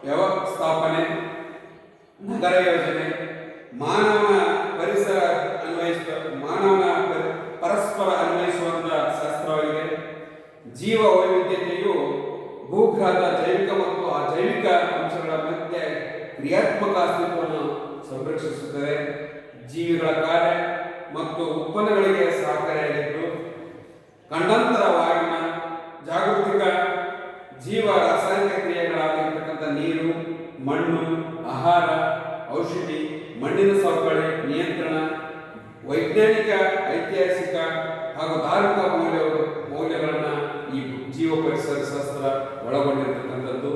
ವ್ಯವಸ್ಥಾಪನೆ, ನಗರ ಯೋಜನೆ, ಮಾನವನ ಪರಸ್ಪರ ಅನ್ವಯಿಸುವಂತಹ ಶಾಸ್ತ್ರವಾಗಿದೆ. ಜೀವ ವೈವಿಧ್ಯತೆಯು ಭೂಗ್ರಹದ ಜೈವಿಕ ಮತ್ತು ಅಜೈವಿಕ ಅಂಶಗಳ ಮಧ್ಯೆ ಕ್ರಿಯಾತ್ಮಕ ಅಸ್ತಿತ್ವವನ್ನು ಸಂರಕ್ಷಿಸುತ್ತದೆ. ಜೀವಿಗಳ ಕಾರ್ಯ ಮತ್ತು ಉತ್ಪನ್ನಗಳಿಗೆ ಸಹಕಾರಿಯಾಗಿದ್ದು, ಖಂಡಾಂತರ ವಾಯುವಿನ ಜಾಗೃತಿಕ ಜೀವ ರಾಸಾಯನಿಕ ಕ್ರಿಯೆಗಳಾಗಿರ್ತಕ್ಕಂಥ ನೀರು, ಮಣ್ಣು, ಆಹಾರ, ಔಷಧಿ, ಮಣ್ಣಿನ ಸವಕಳಿ ನಿಯಂತ್ರಣ, ವೈಜ್ಞಾನಿಕ, ಐತಿಹಾಸಿಕ ಹಾಗೂ ಧಾರ್ಮಿಕ ಮೌಲ್ಯಗಳನ್ನು ಈ ಜೀವ ಪರಿಸರ ಶಾಸ್ತ್ರ ಒಳಗೊಂಡಿರತಕ್ಕಂಥದ್ದು.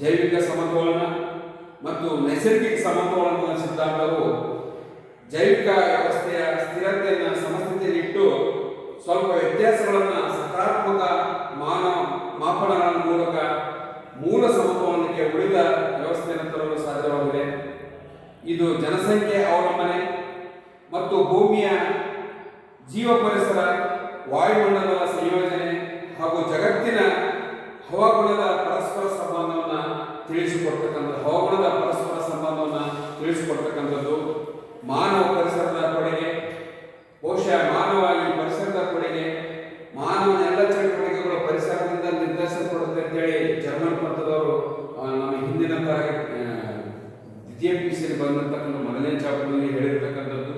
ಜೈವಿಕ ಸಮತೋಲನ ಮತ್ತು ನೈಸರ್ಗಿಕ ಸಮತೋಲನದ ಸಿದ್ಧಾಂತವು ಜೈವಿಕ ವ್ಯವಸ್ಥೆಯ ಸ್ಥಿರತೆಯನ್ನು ಸಮಸ್ಥಿತಿಯಲ್ಲಿಟ್ಟು ಸ್ವಲ್ಪ ವ್ಯತ್ಯಾಸಗಳನ್ನು ಸಕಾರಾತ್ಮಕ ಮಾಪನಗಳ ಮೂಲಕ ಮೂಲ ಸಮತೋಲನಕ್ಕೆ ಉಳಿದ ವ್ಯವಸ್ಥೆಯನ್ನು ತರಲು ಸಾಧ್ಯವಾಗಿದೆ. ಇದು ಜನಸಂಖ್ಯೆ ಅವಲಂಬನೆ ಮತ್ತು ಭೂಮಿಯ ಜೀವ ಪರಿಸರ, ವಾಯುಮಂಡಲದ ಸಂಯೋಜನೆ ಹಾಗೂ ಜಗತ್ತಿನ ಹವಾಗುಣದ ಪರಸ್ಪರ ಸಂಬಂಧವನ್ನು ತಿಳಿಸಿಕೊಡ್ತಕ್ಕಂಥದ್ದು. ಮಾನವ ಪರಿಸರದ ಕೊಡುಗೆ, ಬಹುಶಃ ಮಾನವ ಈ ಪರಿಸರದ ಕೊಡುಗೆ, ಮಾನವನ ಎಲ್ಲ ಚಟುವಟಿಕೆಗಳು ಪರಿಸರದಿಂದ ನಿರ್ಧರಿಸಲ್ಪಡುತ್ತೆ ಅಂತೇಳಿ ಜರ್ಮನ್ ಪಂಥದವರು ನಮ್ಮ ಹಿಂದಿನ ದ್ವಿತೀಯ ಪಿಸಿಯಲ್ಲಿ ಬಂದಿರತಕ್ಕಂಥ ಮೊದಲನೇ ಚಾಪ್ಟರ್ನಲ್ಲಿ ಹೇಳಿರ್ತಕ್ಕಂಥದ್ದು.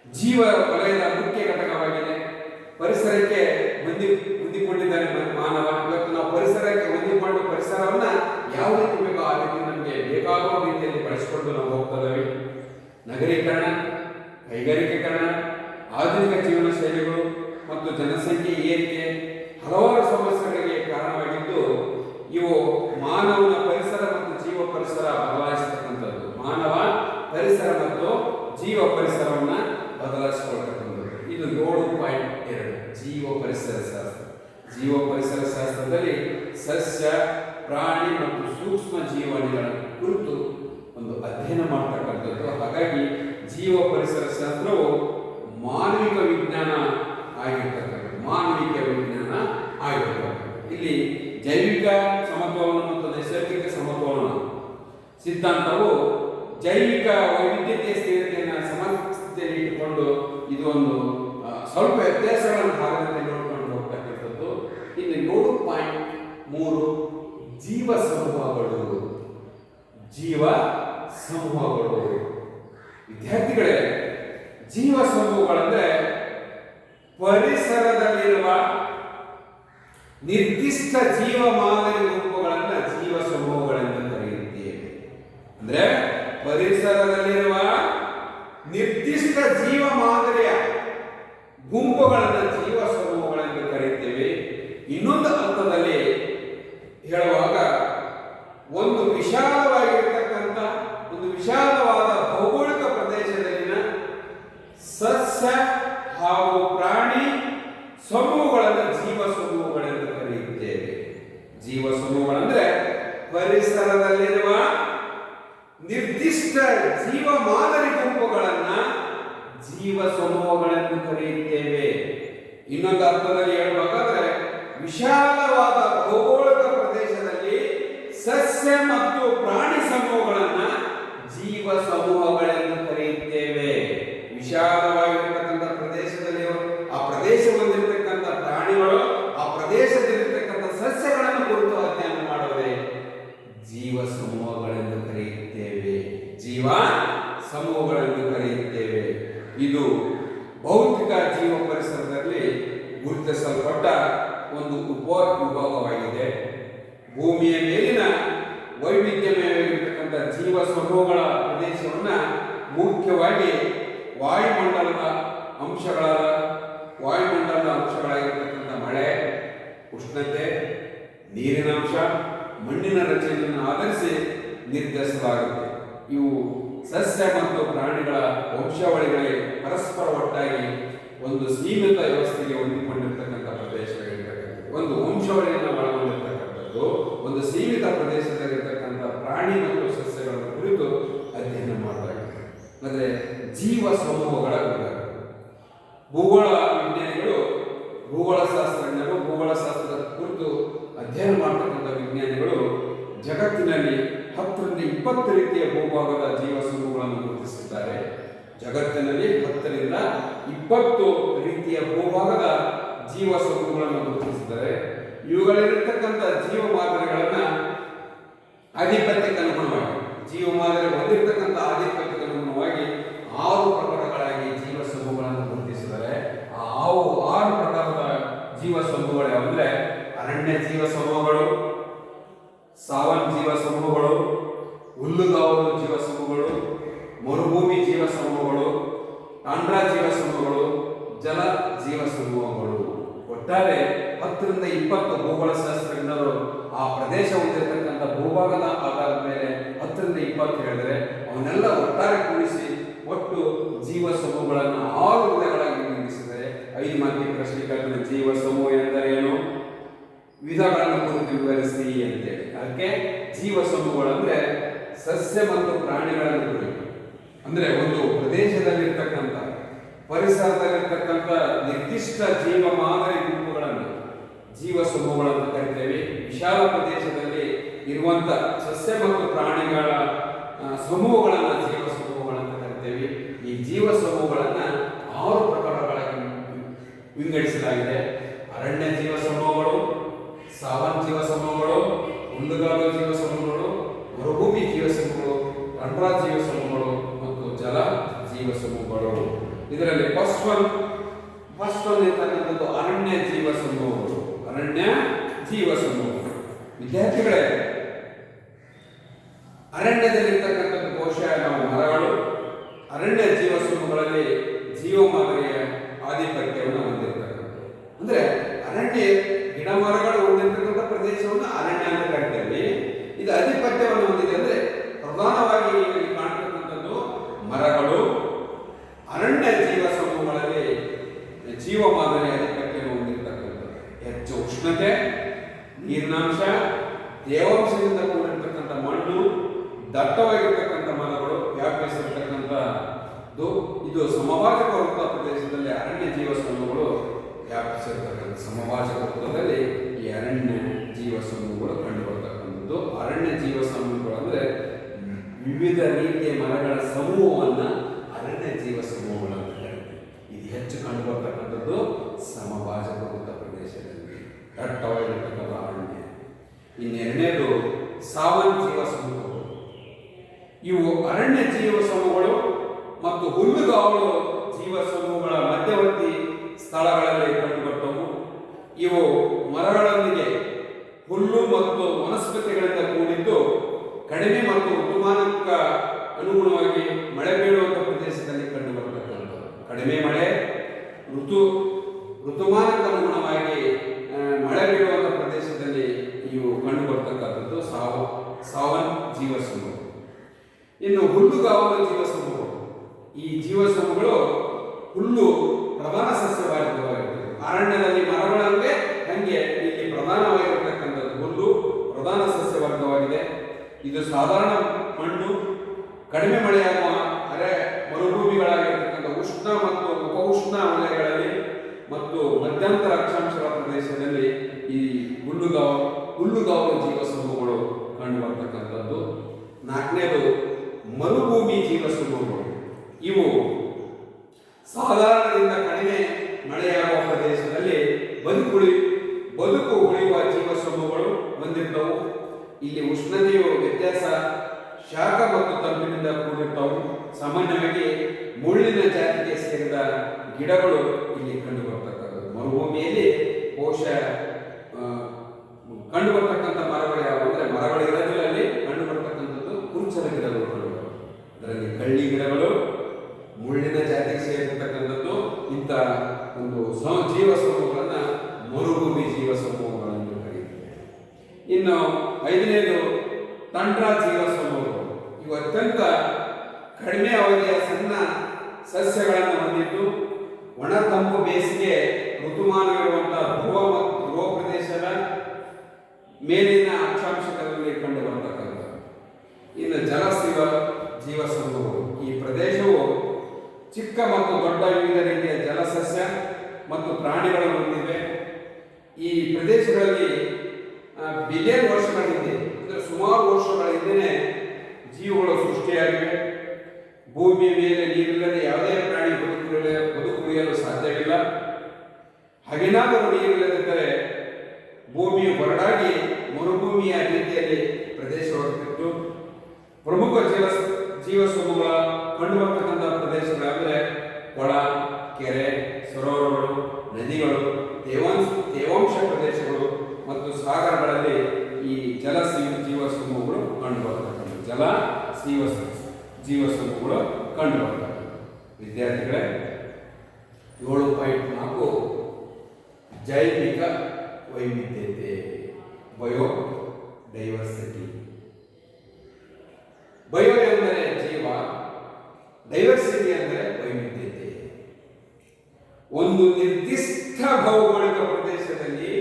ಜೀವ ವಲಯದ ಮುಖ್ಯ ಘಟಕವಾಗಿದೆ. ಪರಿಸರಕ್ಕೆ ಹೊಂದಿಕೊಂಡಿದ್ದಾನೆ ಮಾನವ. ಇವತ್ತು ನಾವು ಪರಿಸರಕ್ಕೆ ಹೊಂದಿಕೊಂಡು ಪರಿಸರವನ್ನ ಯಾವ ರೀತಿ ಬೇಕೋ ಆ ರೀತಿ ನಮಗೆ ಬೇಕಾಗುವ ರೀತಿಯಲ್ಲಿ ಬಳಸಿಕೊಂಡು ನಾವು ಜೀವ ಪರಿಸರವನ್ನು ಬದಲಾಯಿಸಿಕೊಳ್ತಕ್ಕಂಥದ್ದು. ಇದು 7.2 ಜೀವ ಪರಿಸರ ಶಾಸ್ತ್ರ. ಜೀವ ಪರಿಸರ ಶಾಸ್ತ್ರದಲ್ಲಿ ಸಸ್ಯ, ಪ್ರಾಣಿ ಮತ್ತು ಸೂಕ್ಷ್ಮ ಜೀವಾಣುಗಳ ಕುರಿತು ಒಂದು ಅಧ್ಯಯನ ಮಾಡ್ತಕ್ಕಂಥದ್ದು. ಹಾಗಾಗಿ ಜೀವ ಪರಿಸರ ಶಾಸ್ತ್ರವು ಮಾನವಿಕ ವಿಜ್ಞಾನ ಆಗಿರ್ತಕ್ಕಂಥದ್ದು. ಮಾನವಿಕ ವಿಜ್ಞಾನ ಆಗಿರ್ತಕ್ಕಂಥದ್ದು. ಇಲ್ಲಿ ಜೈವಿಕ ಸಮತೋಲನ ಮತ್ತು ನೈಸರ್ಗಿಕ ಸಮತೋಲನ ಸಿದ್ಧಾಂತವು ಜೈವಿಕ ವೈವಿಧ್ಯತೆಯ ಸ್ಥಿರತೆಯನ್ನು ಸಮಸ್ಥಿತಿಯಲ್ಲಿ ಇಟ್ಟುಕೊಂಡು ಇದು ಒಂದು ಸ್ವಲ್ಪ ವ್ಯತ್ಯಾಸಗಳನ್ನು ಭಾಗದಲ್ಲಿ ನೋಡಿಕೊಂಡು ಹೋಗ್ತಕ್ಕಂಥದ್ದು. ಇನ್ನು 7.3 ಜೀವ ಸಮೂಹಗಳು. ಜೀವ ಸಮೂಹಗಳು ವಿದ್ಯಾರ್ಥಿಗಳೇ, ಜೀವ ಸಮೂಹಗಳಂದ್ರೆ ಪರಿಸರದಲ್ಲಿರುವ ನಿರ್ದಿಷ್ಟ ಜೀವ ಮಾದರಿ ಗುಂಪುಗಳನ್ನು ಜೀವ ಸಮೂಹಗಳೆಂದು ಕರೆಯುತ್ತೇವೆ. ಅಂದ್ರೆ ಪರಿಸರದಲ್ಲಿರುವ ನಿರ್ದಿಷ್ಟ ಜೀವ ಮಾದರಿಯ ಗುಂಪುಗಳನ್ನು ಜೀವ ಸಮೂಹಗಳೆಂದು ಕರೆಯುತ್ತೇವೆ. ಇನ್ನೊಂದು ಅರ್ಥದಲ್ಲಿ ಹೇಳುವಾಗ ಒಂದು ವಿಶಾಲವಾಗಿರ್ತಕ್ಕಂಥ ಒಂದು ವಿಶಾಲವಾದ ಭೌಗೋಳಿಕ ಪ್ರದೇಶದಲ್ಲಿನ ಸಸ್ಯ ಹಾಗೂ ಪ್ರಾಣಿ ಸಮೂಹಗಳನ್ನು ಜೀವ ಸಮೂಹಗಳೆಂದು ಕರೆಯುತ್ತೇವೆ. ಜೀವ ಸಮೂಹಗಳಂದ್ರೆ ಪರಿಸರದಲ್ಲಿರುವ ನಿರ್ದಿಷ್ಟ ಜೀವ ಮಾದರಿ ಗುಂಪುಗಳನ್ನ ಜೀವ ಸಮೂಹಗಳೆಂದು ಕರೆಯುತ್ತೇವೆ. ಇನ್ನೊಂದು ಅರ್ಥದಲ್ಲಿ ಹೇಳಬೇಕಾದ್ರೆ ವಿಶಾಲವಾದ ಭೌಗೋಳಿಕ ಪ್ರದೇಶದಲ್ಲಿ ಸಸ್ಯ ಮತ್ತು ಪ್ರಾಣಿ ಸಮೂಹಗಳನ್ನ ಜೀವ ಸಮೂಹಗಳೆಂದು ಕರೆಯುತ್ತೇವೆ. ವಿಶಾಲವಾಗಿರ್ತಕ್ಕಂಥ ಪ್ರದೇಶದಲ್ಲಿ ಆ ಪ್ರದೇಶ ಹೊಂದಿರತಕ್ಕಂಥ ಪ್ರಾಣಿಗಳು, ಆ ಪ್ರದೇಶದಲ್ಲಿರ್ತಕ್ಕಂಥ ಸಸ್ಯಗಳನ್ನು ಕುರಿತು ಅಧ್ಯಯನ ಮಾಡುವುದೇ ಜೀವ ಸಮೂಹಗಳೆಂದು ಕರೆಯುತ್ತೇವೆ. ಜೀವ ಸಮೂಹಗಳೆಂದು ಕರೆಯುತ್ತೇವೆ. ಇದು ಭೌತಿಕ ಜೀವ ಪರಿಸರದಲ್ಲಿ ಗುರುತಿಸಲ್ಪಟ್ಟ ಒಂದು ಉಪವಿಭಾಗವಾಗಿದೆ. ಭೂಮಿಯ ಮೇಲಿನ ವೈವಿಧ್ಯಮಯವಾಗಿರ್ತಕ್ಕಂಥ ಜೀವ ಸಮೂಹಗಳ ಪ್ರದೇಶವನ್ನು ಮುಖ್ಯವಾಗಿ ವಾಯುಮಂಡಲದ ಅಂಶಗಳಾಗಿರ್ತಕ್ಕಂಥ ಮಳೆ, ಉಷ್ಣತೆ, ನೀರಿನ ಅಂಶ, ಮಣ್ಣಿನ ರಚನೆಯನ್ನು ಆಧರಿಸಿ ನಿರ್ಧರಿಸಲಾಗುತ್ತೆ. ಇವು ಸಸ್ಯ ಮತ್ತು ಪ್ರಾಣಿಗಳ ವಂಶಾವಳಿಗಳಿಗೆ ಪರಸ್ಪರ ಒಟ್ಟಾಗಿ ಒಂದು ಸೀಮಿತ ವ್ಯವಸ್ಥೆಗೆ ಹೊಂದಿಕೊಂಡಿರ್ತಕ್ಕಂಥ ಪ್ರದೇಶಗಳಿರ್ತಕ್ಕಂಥದ್ದು. ಒಂದು ವಂಶಾವಳಿಯನ್ನು ಒಳಗೊಂಡಿರ್ತಕ್ಕಂಥದ್ದು ಒಂದು ಸೀಮಿತ ಪ್ರದೇಶದಲ್ಲಿರ್ತಕ್ಕಂಥ ಪ್ರಾಣಿ ಮತ್ತು ಸಸ್ಯಗಳನ್ನು ಕುರಿತು ಅಧ್ಯಯನ ಮಾಡಲಾಗಿದೆ. ಅಂದರೆ ಜೀವ ಸಮೂಹಗಳ ಭೂಗೋಳ ವಿಜ್ಞಾನಿಗಳು, ಭೂಗೋಳಶಾಸ್ತ್ರಜ್ಞರು, ಭೂಗೋಳಶಾಸ್ತ್ರದ ಕುರಿತು ಅಧ್ಯಯನ ಮಾಡತಕ್ಕಂಥ ವಿಜ್ಞಾನಿಗಳು ಜಗತ್ತಿನಲ್ಲಿ 10 ರಿಂದ 20 ರೀತಿಯ ಭೂಭಾಗದ ಜೀವ ಸಮೂಹಗಳನ್ನು ಗುರುತಿಸಿದ್ದಾರೆ. ಜಗತ್ತಿನಲ್ಲಿ 10 ರಿಂದ 20 ರೀತಿಯ ಭೂಭಾಗದ ಜೀವ ಸಮೂಹಗಳನ್ನು ಗುರುತಿಸಿದ್ದಾರೆ. ಇವುಗಳಲ್ಲಿರ್ತಕ್ಕಂಥ ಜೀವ ಮಾದರಿಗಳನ್ನ ಆಧಿಪತ್ಯಕ್ಕೆ ಅನುಗುಣವಾಗಿ, ಜೀವ ಮಾದರಿ ಹೊಂದಿರತಕ್ಕಂಥ ಆಧಿಪತ್ಯಕ್ಕೆ ಅನುಗುಣವಾಗಿ 6 ಪ್ರಕಾರಗಳಾಗಿ ಜೀವ ಸಮೂಹಗಳನ್ನು ಗುರುತಿಸಿದ್ದಾರೆ. ಆ 6 ಪ್ರಕಾರದ ಜೀವ ಸಮೂಹಗಳು ಯಾವಂದ್ರೆ ಅರಣ್ಯ ಜೀವ ಸಮೂಹಗಳು, ಸಾವನ್ ಜೀವ ಸಮೂಹಗಳು, ಹುಲ್ಲುಗಾವಲು ಜೀವ ಸಮೂಹಗಳು, ಮರುಭೂಮಿ ಜೀವ ಸಮೂಹಗಳು, ಟಾಂಡ್ರಾ ಜೀವ ಸಮೂಹಗಳು, ಜಲ ಜೀವ ಸಮೂಹಗಳು. ಒಟ್ಟಾರೆ 10 ರಿಂದ 20 ಭೂಗೋಳಶಾಸ್ತ್ರಜ್ಞರು ಆ ಪ್ರದೇಶ ಹೊಂದಿರತಕ್ಕಂಥ ಭೂಭಾಗದ ಆಧಾರದ ಮೇಲೆ 10 ರಿಂದ 20 ಹೇಳಿದರೆ ಅವನ್ನೆಲ್ಲ ಒಟ್ಟಾರೆ ಕೂಡಿಸಿ ಒಟ್ಟು ಜೀವ ಸಮೂಹಗಳನ್ನು 6 ವಿಧಗಳಾಗಿ ವಿಂಗಡಿಸಿದರೆ 5 ಮಾರ್ಕಿನ ಪ್ರಶ್ನೆ ಕೇಳಿದ್ರೆ ಜೀವ ಸಮೂಹ ಎಂದರೇನು, ವಿಧಗಳನ್ನು ಕುರಿತು ವಿವರಿಸಿ ಅಂತೇಳಿ. ಅದಕ್ಕೆ ಜೀವ ಸಮೂಹಗಳಂದ್ರೆ ಸಸ್ಯ ಮತ್ತು ಪ್ರಾಣಿಗಳನ್ನು ಕುರಿತು, ಅಂದ್ರೆ ಒಂದು ಪ್ರದೇಶದಲ್ಲಿರ್ತಕ್ಕಂಥ ಪರಿಸರದಲ್ಲಿರ್ತಕ್ಕಂಥ ನಿರ್ದಿಷ್ಟ ಜೀವ ಮಾದರಿ ಗುಂಪುಗಳನ್ನು ಜೀವ ಸಮೂಹಗಳನ್ನು ಕರಿತೇವೆ. ವಿಶಾಲ ಪ್ರದೇಶದಲ್ಲಿ ಇರುವಂತ ಸಸ್ಯ ಮತ್ತು ಪ್ರಾಣಿಗಳ ಸಮೂಹಗಳನ್ನು ಜೀವ ಸಮೂಹಗಳನ್ನು ಕರಿತೇವೆ. ಈ ಜೀವ ಸಮೂಹಗಳನ್ನು 6 ಪ್ರಕಾರಗಳಾಗಿ ವಿಂಗಡಿಸಲಾಗಿದೆ. ಅರಣ್ಯ ಜೀವ ಸಮೂಹಗಳು, ಸಾವನ್ ಜೀವ ಸಮೂಹಗಳು, ಹುಲ್ಲುಗಾವಲು ಜೀವ ಸಮೂಹಗಳು, ಮರುಭೂಮಿ ಜೀವ ಸಮೂಹಗಳು, ಟಾಂಡ್ರಾ ಜೀವ ಸಮೂಹಗಳು ಮತ್ತು ಜಲ ಜೀವ ಸಮೂಹಗಳು. ಇದರಲ್ಲಿ ಫಸ್ಟ್ ಒನ್ ಇರ್ತಕ್ಕಂಥದ್ದು ಅರಣ್ಯ ಜೀವ ಸಮೂಹಗಳು. ಅರಣ್ಯ ಜೀವ ಸಮೂಹಗಳು ವಿದ್ಯಾರ್ಥಿಗಳೇ, ಅರಣ್ಯದಲ್ಲಿರ್ತಕ್ಕಂಥದ್ದು ಬಹುಶಃ ನಾವು ಮರಗಳು, ಅರಣ್ಯ ಜೀವ ಸಮೂಹಗಳಲ್ಲಿ ಜೀವ ಮಾದರಿಯ ಆಧಿಪತ್ಯವನ್ನು ಹೊಂದಿರತಕ್ಕಂಥದ್ದು. ಅಂದ್ರೆ ಅರಣ್ಯ ಗಿಡ ಮರಗಳು ಹೊಂದಿರತಕ್ಕಂಥ ಪ್ರದೇಶವನ್ನು ಅರಣ್ಯ ಅಂತ ಕರಿತೇವೆ. ಇದು ಆಧಿಪತ್ಯವನ್ನು ಹೊಂದಿದೆ. ಅಂದ್ರೆ ಪ್ರಧಾನವಾಗಿ ಇಲ್ಲಿ ಕಾಣತಕ್ಕಂಥದ್ದು ಮರಗಳು, ಇದು ಸಮಭಾಜಕ ವೃತ್ತ ಪ್ರದೇಶದಲ್ಲಿ ಅರಣ್ಯ ಜೀವ ಸಮೂಹಗಳು ವ್ಯಾಪಿಸಿರ್ತಕ್ಕಂಥ ಸಮಭಾಜಕ ವೃತ್ತದಲ್ಲಿ ಈ ಅರಣ್ಯ ಜೀವ ಸಮೂಹಗಳು ಕಂಡುಬರ್ತಕ್ಕಂಥದ್ದು. ಅರಣ್ಯ ಜೀವ ಸಮೂಹಗಳು ಅಂದರೆ ವಿವಿಧ ರೀತಿಯ ಮರಗಳ ಸಮೂಹವನ್ನು ಅರಣ್ಯ ಜೀವ ಸಮೂಹಗಳು ಅಂತ ಕರೀತೀವಿ. ಇದು ಹೆಚ್ಚು ಕಂಡುಬರ್ತಕ್ಕಂಥದ್ದು ಸಮಭಾಜಕ ವೃತ್ತ ಪ್ರದೇಶದಲ್ಲಿ ದಟ್ಟವಾಗಿರ್ತಕ್ಕಂಥ ಅರಣ್ಯ. ಇನ್ನೆರಡನೇದು ಸಾವನ್ ಜೀವ ಸಮೂಹಗಳು. ಇವು ಅರಣ್ಯ ಜೀವ ಸಮೂಹಗಳು ಮತ್ತು ಹುಲ್ಲುಗಾವಲು ಜೀವ ಸಮೂಹಗಳ ಮಧ್ಯವರ್ತಿ ಸ್ಥಳಗಳಲ್ಲಿ ಕಂಡುಬರ್ತವು. ಇವು ಮರಗಳೊಂದಿಗೆ ಹುಲ್ಲು ಮತ್ತು ವನಸ್ಪತಿಗಳಿಂದ ಕೂಡಿದ್ದು ಕಡಿಮೆ ಮತ್ತು ಋತುಮಾನಕ್ಕೆ ಅನುಗುಣವಾಗಿ ಮಳೆ ಬೀಳುವಂಥ ಪ್ರದೇಶದಲ್ಲಿ ಕಂಡುಬರ್ತಕ್ಕಂಥದ್ದು. ಕಡಿಮೆ ಮಳೆ ಋತುಮಾನಕ್ಕೆ ಅನುಗುಣವಾಗಿ ಮಳೆ ಬೀಳುವಂಥ ಪ್ರದೇಶದಲ್ಲಿ ಇವು ಕಂಡುಬರ್ತಕ್ಕಂಥದ್ದು ಸಾವನ್ ಜೀವ ಸಮೂಹ. ಇನ್ನು ಹುಲ್ಲುಗಾವಲು ಜೀವ ಸಮೂಹಗಳು. ಈ ಜೀವ ಸಮೂಹಗಳು ಹುಲ್ಲು ಪ್ರಧಾನ ಸಸ್ಯವಾಗಿರ್ತದೆ. ಅರಣ್ಯದಲ್ಲಿ ಮರಗಳಂತೆ ಹಂಗೆ ಇಲ್ಲಿ ಪ್ರಧಾನವಾಗಿರತಕ್ಕಂಥದ್ದು ಹುಲ್ಲು ಪ್ರಧಾನ ಸಸ್ಯ ವರ್ಗವಾಗಿದೆ. ಇದು ಸಾಧಾರಣ ಮಣ್ಣು, ಕಡಿಮೆ ಮಳೆಯಾಗುವ ಮರುಭೂಮಿಗಳಾಗಿರ್ತಕ್ಕಂಥ ಉಷ್ಣ ಮತ್ತು ಉಪಉಷ್ಣ ವಲಯಗಳಲ್ಲಿ ಮತ್ತು ಮಧ್ಯಂತರ ಅಕ್ಷಾಂಶಗಳ ಪ್ರದೇಶದಲ್ಲಿ ಈ ಹುಲ್ಲುಗಾವಲು ಜೀವ ಸಮೂಹಗಳು ಕಂಡುಬರ್ತಕ್ಕಂಥದ್ದು. ನಾಲ್ಕನೇದು ಮರುಭೂಮಿ ಜೀವ ಸಮೂಹಗಳು. ಇವು ಸಾಧಾರಣದಿಂದ ಕಡಿಮೆ ಮಳೆಯಾಗುವ ಪ್ರದೇಶದಲ್ಲಿ ಬದುಕು ಉಳಿಯುವ ಜೀವ ಸಮೂಹಗಳು ಹೊಂದಿರ್ತವು. ಇಲ್ಲಿ ಉಷ್ಣತೆಯು ವ್ಯತ್ಯಾಸ ಶಾಖ ಮತ್ತು ತಂಪಿನಿಂದ ಕೂಡಿರ್ತವು. ಸಾಮಾನ್ಯವಾಗಿ ಮುಳ್ಳಿನ ಜಾತಿಗೆ ಸೇರಿದ ಗಿಡಗಳು ಇಲ್ಲಿ ಕಂಡುಬರ್ತಕ್ಕಂಥದ್ದು. ಮರುಭೂಮಿಯಲ್ಲಿ ಬಹುಶಃ ಕಂಡುಬರ್ತಕ್ಕಂಥ ಮರಗಳು ಯಾವುವು ಅಂದರೆ ಮರಗಳು ಇರೋದಿಲ್ಲ, ಅಲ್ಲಿ ಕಂಡುಬರ್ತಕ್ಕಂಥದ್ದು ಕುಂಚದ ಗಿಡಗಳು ಕಂಡುಬರ್ತವೆ. ಅದರಲ್ಲಿ ಕಳ್ಳಿ ಗಿಡಗಳು, ಮುಳ್ಳಿನ ಜಾತಿಗೆ ಸೇರಿರ್ತಕ್ಕಂಥದ್ದು. ಇಂಥ ಒಂದು ಜೀವ ಸಮೂಹಗಳನ್ನು ಮರುಭೂಮಿ ಜೀವ ಸಮೂಹಗಳನ್ನು ಕರೆಯುತ್ತೇವೆ. ಇನ್ನು ಐದನೇದು ತಂಡ್ರ ಜೀವ ಸಮೂಹಗಳು. ಇವು ಅತ್ಯಂತ ಕಡಿಮೆ ಅವಧಿಯ ಸಣ್ಣ ಸಸ್ಯಗಳನ್ನು ಹೊಂದಿದ್ದು ಒಣ ತಂಪು ಬೇಸಿಗೆ ಋತುಮಾನವಿರುವಂತಹ ಧ್ರುವ ಪ್ರದೇಶದ ಮೇಲಿನ ಅಕ್ಷಾಂಶಗಳಲ್ಲಿ ಕಂಡು ಬರತಕ್ಕಂಥದ್ದು. ಇನ್ನು ಜೀವ ಸಮೂಹಗಳು. ಈ ಪ್ರದೇಶವು ಚಿಕ್ಕ ಮತ್ತು ದೊಡ್ಡ ವಿವಿಧ ರೀತಿಯ ಜಲಸಸ್ಯ ಮತ್ತು ಪ್ರಾಣಿಗಳನ್ನು ಹೊಂದಿವೆ. ಈ ಪ್ರದೇಶಗಳಲ್ಲಿ ಬಿಲಿಯನ್ ವರ್ಷಗಳ ಹಿಂದೆ ಅಂದರೆ ಸುಮಾರು ವರ್ಷಗಳ ಹಿಂದೆ ಜೀವಗಳು ಸೃಷ್ಟಿಯಾಗಿವೆ. ಭೂಮಿಯ ಮೇಲೆ ನೀರಿಲ್ಲದೆ ಯಾವುದೇ ಪ್ರಾಣಿ ಬದುಕುಳಿಯಲು ಸಾಧ್ಯವಿಲ್ಲ. ಹಾಗೇನಾದರೂ ನೀರಿಲ್ಲದಿದ್ದರೆ ಭೂಮಿಯು ಬರಡಾಗಿ ಮರುಭೂಮಿಯ ರೀತಿಯಲ್ಲಿ ಪ್ರದೇಶವಾಗುತ್ತಿತ್ತು. ಪ್ರಮುಖ ಜೀವ ಸಮೂಹಗಳ ಕಂಡುಬರ್ತಕ್ಕಂಥ ಪ್ರದೇಶಗಳಂದರೆ ಕೊಳ, ಕೆರೆ, ಸರೋವರಗಳು, ನದಿಗಳು, ತೇವಾಂಶ ಪ್ರದೇಶಗಳು ಮತ್ತು ಸಾಗರಗಳಲ್ಲಿ ಈ ಜೀವ ಸಮೂಹಗಳು ಕಂಡುಬರ್ತಕ್ಕಂಥ ಜೀವ ಸಮೂಹಗಳು ಕಂಡುಬರ್ತಕ್ಕಂಥ. ವಿದ್ಯಾರ್ಥಿಗಳೇ, 7.4 ಜೈವಿಕ ವೈವಿಧ್ಯತೆ, ಬಯೋಡೈವರ್ಸಿಟಿ. ಬಯೋ ಎಂದರೆ ಜೀವ, ಡೈವರ್ಸಿಟಿ ಅಂದರೆ ವೈವಿಧ್ಯತೆ. ಒಂದು ನಿರ್ದಿಷ್ಟ ಭೌಗೋಳಿಕ ಪ್ರದೇಶದಲ್ಲಿ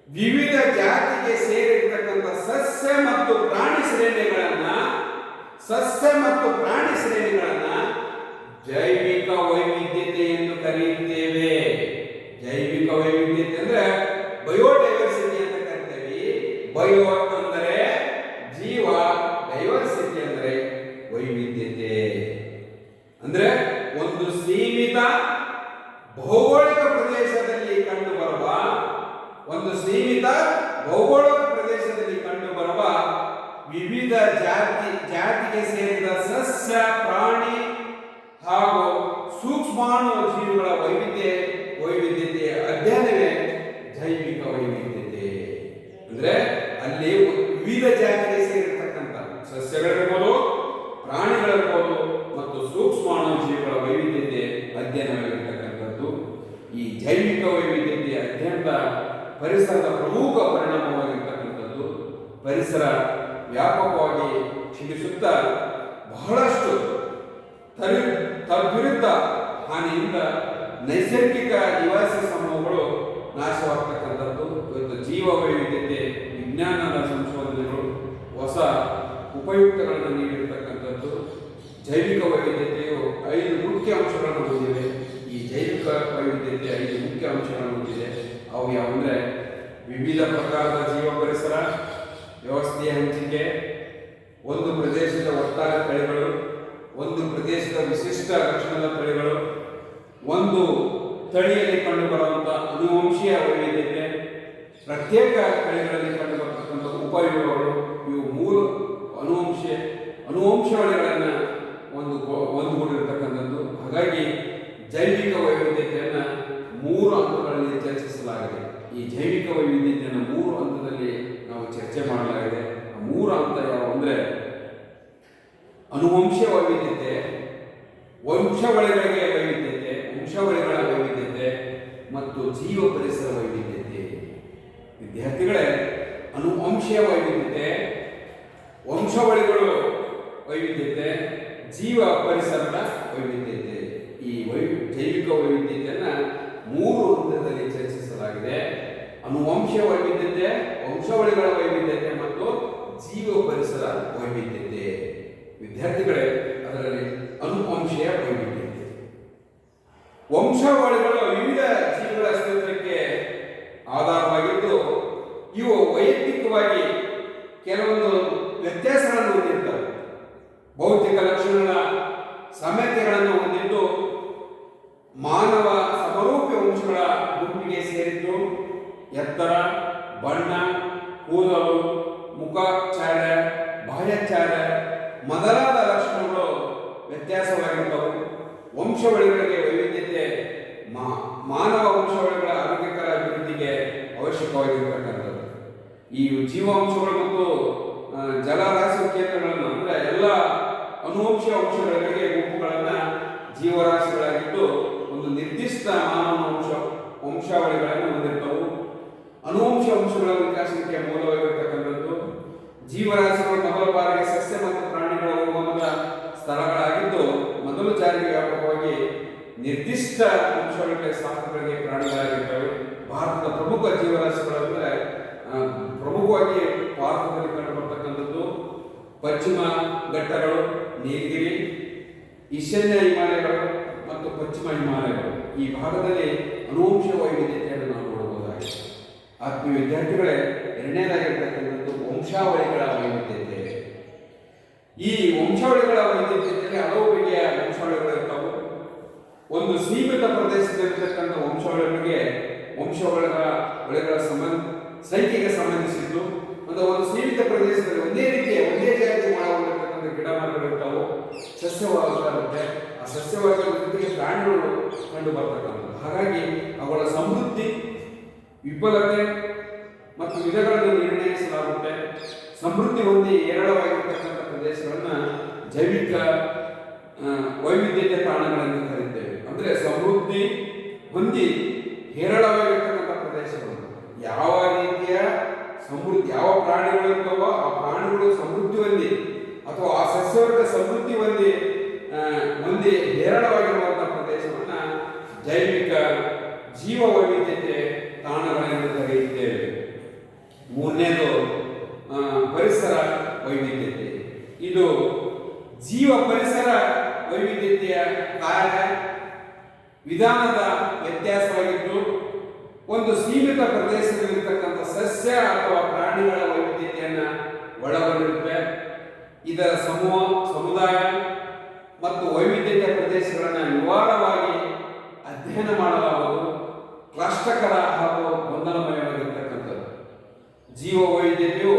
ವಿವಿಧ ಜಾತಿಗೆ ಸೇರಿರ್ತಕ್ಕಂಥ ಸಸ್ಯ ಮತ್ತು ಪ್ರಾಣಿ ಶ್ರೇಣಿಗಳನ್ನ ಜೈವಿಕ ವೈವಿಧ್ಯತೆ ಎಂದು ಕರೆಯುತ್ತೇವೆ. ಜೈವಿಕ ವೈವಿಧ್ಯತೆ ಅಂದ್ರೆ ಬಯೋಡೈವರ್ಸಿಟಿ ಅಂತ ಕರಿತೇವೆ. ಬಯೋ ಅಂದರೆ ಜೀವ, ಡೈವರ್ಸಿಟಿ ಅಂದ್ರೆ ವೈವಿಧ್ಯತೆ. ಅಂದ್ರೆ ಒಂದು ಸೀಮಿತ ಭೌಗೋಳಿಕ ಪ್ರದೇಶದಲ್ಲಿ ಕಂಡುಬರುವ ವಿವಿಧ ಜಾತಿಗೆ ಸೇರಿದ ಸಸ್ಯ, ಪ್ರಾಣಿ ಹಾಗೂ ಸೂಕ್ಷ್ಮಾಣು ಜೀವಿಗಳ ವೈವಿಧ್ಯತೆಯ ಅಧ್ಯಯನವೇ ಜೈವಿಕ ವೈವಿಧ್ಯತೆ. ಅಂದ್ರೆ ಅಲ್ಲಿ ವಿವಿಧ ಜಾತಿಗೆ ಸೇರಿರ್ತಕ್ಕಂಥ ಸಸ್ಯಗಳಿರ್ಬೋದು, ಪ್ರಾಣಿಗಳಿರ್ಬೋದು ಮತ್ತು ಸೂಕ್ಷ್ಮಾಣು ಜೀವಿಗಳ ವೈವಿಧ್ಯತೆ ಅಧ್ಯಯನವಾಗಿರ್ತಕ್ಕಂಥದ್ದು. ಈ ಜೈವಿಕ ವೈವಿಧ್ಯತೆಯ ಅತ್ಯಂತ ಪರಿಸರದ ಪ್ರಮುಖ ಪರಿಣಾಮವಾಗಿರ್ತಕ್ಕಂಥದ್ದು. ಪರಿಸರ ವ್ಯಾಪಕವಾಗಿ ಕ್ಷೀಣಿಸುತ್ತಾ ಬಹಳಷ್ಟು ತದ್ವಿರುದ್ಧ ಹಾನಿಯಿಂದ ನೈಸರ್ಗಿಕ ನಿವಾಸಿ ಸಮೂಹಗಳು ನಾಶವಾಗ್ತಕ್ಕಂಥದ್ದು. ಇವತ್ತು ಜೀವ ವೈವಿಧ್ಯತೆ ವಿಜ್ಞಾನದ ಸಂಶೋಧನೆಗಳು ಉಪಯುಕ್ತಗಳನ್ನು ನೀಡಿರ್ತಕ್ಕಂಥದ್ದು. ಜೈವಿಕ ವೈವಿಧ್ಯತೆಯು 5 ಮುಖ್ಯ ಅಂಶಗಳನ್ನು ಹೊಂದಿದೆ. ಈ ಜೈವಿಕ ವೈವಿಧ್ಯತೆ 5 ಮುಖ್ಯ ಅಂಶಗಳನ್ನು ಹೊಂದಿದೆ. ಅವು ಯಾವುವಂದರೆ ವಿವಿಧ ಪ್ರಕಾರದ ಜೀವ ಪರಿಸರ, ವ್ಯವಸ್ಥೆಯ ಹಂಚಿಕೆ, ಒಂದು ಪ್ರದೇಶದ ಒಟ್ಟಾರೆ ತಳಿಗಳು, ಒಂದು ಪ್ರದೇಶದ ವಿಶಿಷ್ಟ ಲಕ್ಷಣದ ತಳಿಗಳು, ಒಂದು ತಳಿಯಲ್ಲಿ ಕಂಡುಬರುವಂಥ ಅನುವಂಶೀಯ ವೈವಿಧ್ಯತೆ, ಪ್ರತ್ಯೇಕ ತಳಿಗಳಲ್ಲಿ ಕಂಡುಬರತಕ್ಕಂಥ ಉಪಯೋಗಗಳು. ಇವು 3 ಅನುವಂಶಾವಳಿಗಳನ್ನು ಒಂದುಗೂಡಿರತಕ್ಕಂಥದ್ದು. ಹಾಗಾಗಿ ಜೈವಿಕ ವೈವಿಧ್ಯತೆಯನ್ನು 3 ಹಂತಗಳಲ್ಲಿ ಚರ್ಚಿಸಲಾಗಿದೆ. ಈ ಜೈವಿಕ ವೈವಿಧ್ಯತೆಯನ್ನು 3 ಹಂತದಲ್ಲಿ ನಾವು ಚರ್ಚೆ ಮಾಡಲಾಗಿದೆ. ಆ 3 ಹಂತ ಯಾವುವು ಅಂದರೆ ಅನುವಂಶೀಯ ವೈವಿಧ್ಯತೆ, ವಂಶಾವಳಿಗಳ ವೈವಿಧ್ಯತೆ ಮತ್ತು ಜೀವ ಪರಿಸರ ವೈವಿಧ್ಯತೆ. ವಿದ್ಯಾರ್ಥಿಗಳೇ, ಅನುವಂಶೀಯ ವೈವಿಧ್ಯತೆ, ವಂಶಾವಳಿಗಳು ವೈವಿಧ್ಯತೆ, ಜೀವ ಪರಿಸರದ ವೈವಿಧ್ಯತೆ. ಈ ಜೈವಿಕ ವೈವಿಧ್ಯತೆಯನ್ನು 3 ಹಂತದಲ್ಲಿ ಚರ್ಚಿಸಲಾಗಿದೆ. ಅನುವಂಶೀಯ ವೈವಿಧ್ಯತೆ, ವಂಶಾವಳಿಗಳ ವೈವಿಧ್ಯತೆ ಮತ್ತು ಜೀವ ಪರಿಸರ ವೈವಿಧ್ಯತೆ. ವಿದ್ಯಾರ್ಥಿಗಳೇ, ಅದರಲ್ಲಿ ಅನುವಂಶೀಯ ವೈವಿಧ್ಯತೆ. ವಂಶಾವಳಿಗಳು ವಿವಿಧ ಜೀವಿಗಳ ಅಸ್ತಿತ್ವಕ್ಕೆ ಆಧಾರವಾಗಿದ್ದು ಇವು ವೈಯಕ್ತಿಕವಾಗಿ ಕೆಲವೊಂದು ವ್ಯತ್ಯಾಸಗಳನ್ನು ಹೊಂದಿರ್ತವೆ. ಭೌತಿಕ ಲಕ್ಷಣಗಳ ಸಾಮ್ಯತೆಗಳನ್ನು ಹೊಂದಿದ್ದು ಮಾನವ ಸಮರೂಪಿ ವಂಶಗಳ ಗುಂಪಿಗೆ ಸೇರಿದ್ದು ಎತ್ತರ, ಬಣ್ಣ, ಕೂದಲು, ಮುಖಚಾರ, ಬಾಹ್ಯಚಾರ ಮೊದಲಾದ ಲಕ್ಷಣಗಳು ವ್ಯತ್ಯಾಸವಾಗಿರ್ತವೆ. ವಂಶಾವಳಿಗಳಿಗೆ ವೈವಿಧ್ಯತೆ ಮಾನವ ವಂಶಾವಳಿಗಳ ಆರೋಗ್ಯಕರ ಅಭಿವೃದ್ಧಿಗೆ ಅವಶ್ಯಕವಾಗಿರತಕ್ಕಂಥದ್ದು. ಈ ಜೀವಾಂಶಗಳು ಮತ್ತು ಜಲರಾಶಿ ಕೇಂದ್ರಗಳನ್ನು ಅಂದರೆ ಎಲ್ಲ ಅನುವಂಶೀಯ ಅಂಶಗಳಿಗೆ ಗುಂಪುಗಳನ್ನು ಜೀವರಾಶಿಗಳಾಗಿದ್ದು ಒಂದು ನಿರ್ದಿಷ್ಟ ಮಾನವ ವಂಶಾವಳಿಗಳನ್ನು ಹೊಂದಿರ್ತವು. ಅನುವಂಶ ಅಂಶಗಳ ವಿಕಾಸಕ್ಕೆ ಮೂಲವಾಗಿರತಕ್ಕಂಥದ್ದು. ಜೀವರಾಶಿಗಳು ಮೊದಲ ಬಾರಿಗೆ ಸಸ್ಯ ಮತ್ತು ಪ್ರಾಣಿಗಳ ಹೋಗುವಂಥ ಸ್ಥಳಗಳಾಗಿದ್ದು ಮೊದಲು ಜಾರಿಗೆ ವ್ಯಾಪಕವಾಗಿ ನಿರ್ದಿಷ್ಟ ವಂಶಾವಳಿಗಳ ಶಾಖಗಳಿಗೆ ಪ್ರಾಣಿಗಳಾಗಿರ್ತವೆ. ಭಾರತದ ಪ್ರಮುಖ ಜೀವರಾಶಿಗಳೆಂದರೆ ಪ್ರಮುಖವಾಗಿ ಭಾರತದಲ್ಲಿ ಕಂಡುಬರ್ತಕ್ಕಂಥದ್ದು ಪಶ್ಚಿಮ ಘಟ್ಟಗಳು, ನೀಲಗಿರಿ, ಈಶಾನ್ಯ ಹಿಮಾಲಯಗಳು ಮತ್ತು ಪಶ್ಚಿಮ ಹಿಮಾಲಯಗಳು. ಈ ಭಾಗದಲ್ಲಿ ಅನುವಂಶೀಯ ವೈವಿಧ್ಯತೆಯನ್ನು ನಾವು ನೋಡಬಹುದಾಗಿದೆ. ಆತ್ಮೀಯ ವಿದ್ಯಾರ್ಥಿಗಳೇ, ಎರಡನೇದಾಗಿರ್ತಕ್ಕಂಥದ್ದು ವಂಶಾವಳಿಗಳ ವೈವಿಧ್ಯತೆ. ಈ ವಂಶಾವಳಿಗಳ ವೈವಿಧ್ಯತೆಯಲ್ಲಿ ಹಲವು ಬಗೆಯ ವಂಶಾವಳಿಗಳು ಇರ್ತವೆ. ಒಂದು ಸೀಮಿತ ಪ್ರದೇಶದಲ್ಲಿರ್ತಕ್ಕಂಥ ವಂಶಾವಳಿಗಳ ಸಂಖ್ಯೆಗೆ ಸಂಬಂಧಿಸಿದ್ದು ಒಂದು ಸೀಮಿತ ಪ್ರದೇಶದಲ್ಲಿ ಒಂದೇ ಜಾತಿ ಒಳಗೊಂಡಿರ್ತಕ್ಕಂಥ ಗಿಡ ಮರಗಳು ಇರ್ತಾವೆ, ಸಸ್ಯವಾಗುತ್ತೆ. ಆ ಸಸ್ಯವಾದ ಜೊತೆಗೆ ಪ್ರಾಣಿಗಳು ಕಂಡು ಬರ್ತಕ್ಕಂಥದ್ದು. ಹಾಗಾಗಿ ಅವುಗಳ ಸಮೃದ್ಧಿ, ವಿಫಲತೆ ಮತ್ತು ವಿಧಗಳನ್ನು ನಿರ್ಣಯಿಸಲಾಗುತ್ತೆ. ಸಮೃದ್ಧಿ ಹೊಂದಿ ಹೇರಳವಾಗಿರ್ತಕ್ಕಂಥ ಪ್ರದೇಶಗಳನ್ನು ಜೈವಿಕ ವೈವಿಧ್ಯತೆ ತಾಣಗಳೆಂದು ಕರೀತೇವೆ. ಅಂದರೆ ಸಮೃದ್ಧಿ ಹೊಂದಿ ಹೇರಳವಾಗಿರ್ತಕ್ಕಂಥ ಪ್ರದೇಶಗಳು ಯಾವ ರೀತಿಯ ಸಮೃದ್ಧಿ, ಯಾವ ಪ್ರಾಣಿಗಳು ಇರ್ತವೋ ಆ ಪ್ರಾಣಿಗಳು ಸಮೃದ್ಧಿ ಹೊಂದಿ ಅಥವಾ ಆ ಸಸ್ಯವರ್ಗ ಸಮೃದ್ಧಿ ಹೊಂದಿ ಹೇರಳವಾಗಿರುವಂತಹ ಪ್ರದೇಶವನ್ನು ಜೈವಿಕ ಜೀವ ವೈವಿಧ್ಯತೆ ತಾಣಗಳೆಂದು ಕರೆಯುತ್ತೇವೆ. ಮೂರನೇದು ಪರಿಸರ ವೈವಿಧ್ಯತೆ. ಇದು ಜೀವ ಪರಿಸರ ವೈವಿಧ್ಯತೆಯ ಕಾರ್ಯ ವಿಧಾನದ ವ್ಯತ್ಯಾಸವಾಗಿದ್ದು ಒಂದು ಸೀಮಿತ ಪ್ರದೇಶದಲ್ಲಿರ್ತಕ್ಕಂಥ ಸಸ್ಯ ಅಥವಾ ಪ್ರಾಣಿಗಳ ವೈವಿಧ್ಯತೆಯನ್ನು ಒಳಗೊಂಡಿರುತ್ತೆ. ಇದರ ಸಮುದಾಯ ಮತ್ತು ವೈವಿಧ್ಯತೆಯ ಪ್ರದೇಶಗಳನ್ನು ವಿವರವಾಗಿ ಅಧ್ಯಯನ ಮಾಡಲಾಗುವುದು. ಕ್ಲಿಷ್ಟಕರ ಹಾಗೂ ಗೊಂದಲಮಯವಾಗಿರ್ತಕ್ಕಂಥದ್ದು. ಜೀವ ವೈವಿಧ್ಯತೆಯು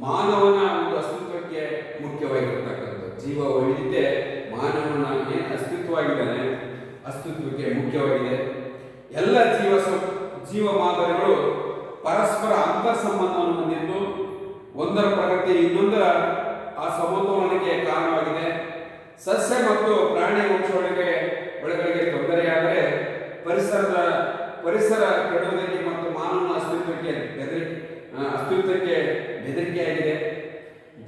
ಮಾನವನ ಒಂದು ಅಸ್ತಿತ್ವಕ್ಕೆ ಮುಖ್ಯವಾಗಿರ್ತಕ್ಕಂಥದ್ದು. ಜೀವ ವೈವಿಧ್ಯತೆ ಮಾನವನ ಏನು ಅಸ್ತಿತ್ವಕ್ಕೆ ಮುಖ್ಯವಾಗಿದೆ. ಎಲ್ಲ ಜೀವ ಮಾದರಿಗಳು ಪರಸ್ಪರ ಅಂತರ್ ಸಂಬಂಧವನ್ನು ಹೊಂದಿದ್ದು ಒಂದರ ಪ್ರಗತಿ ಇನ್ನೊಂದರ ಆ ಸಮತೋಲನಕ್ಕೆ ಕಾರಣವಾಗಿದೆ. ಸಸ್ಯ ಮತ್ತು ಪ್ರಾಣಿ ವಂಶಗಳಿಗೆ ತೊಂದರೆಯಾದರೆ ಪರಿಸರ ಕೆಡುವುದಕ್ಕೆ ಮತ್ತು ಮಾನವನ ಅಸ್ತಿತ್ವಕ್ಕೆ ಬೆದರಿಕೆಯಾಗಿದೆ.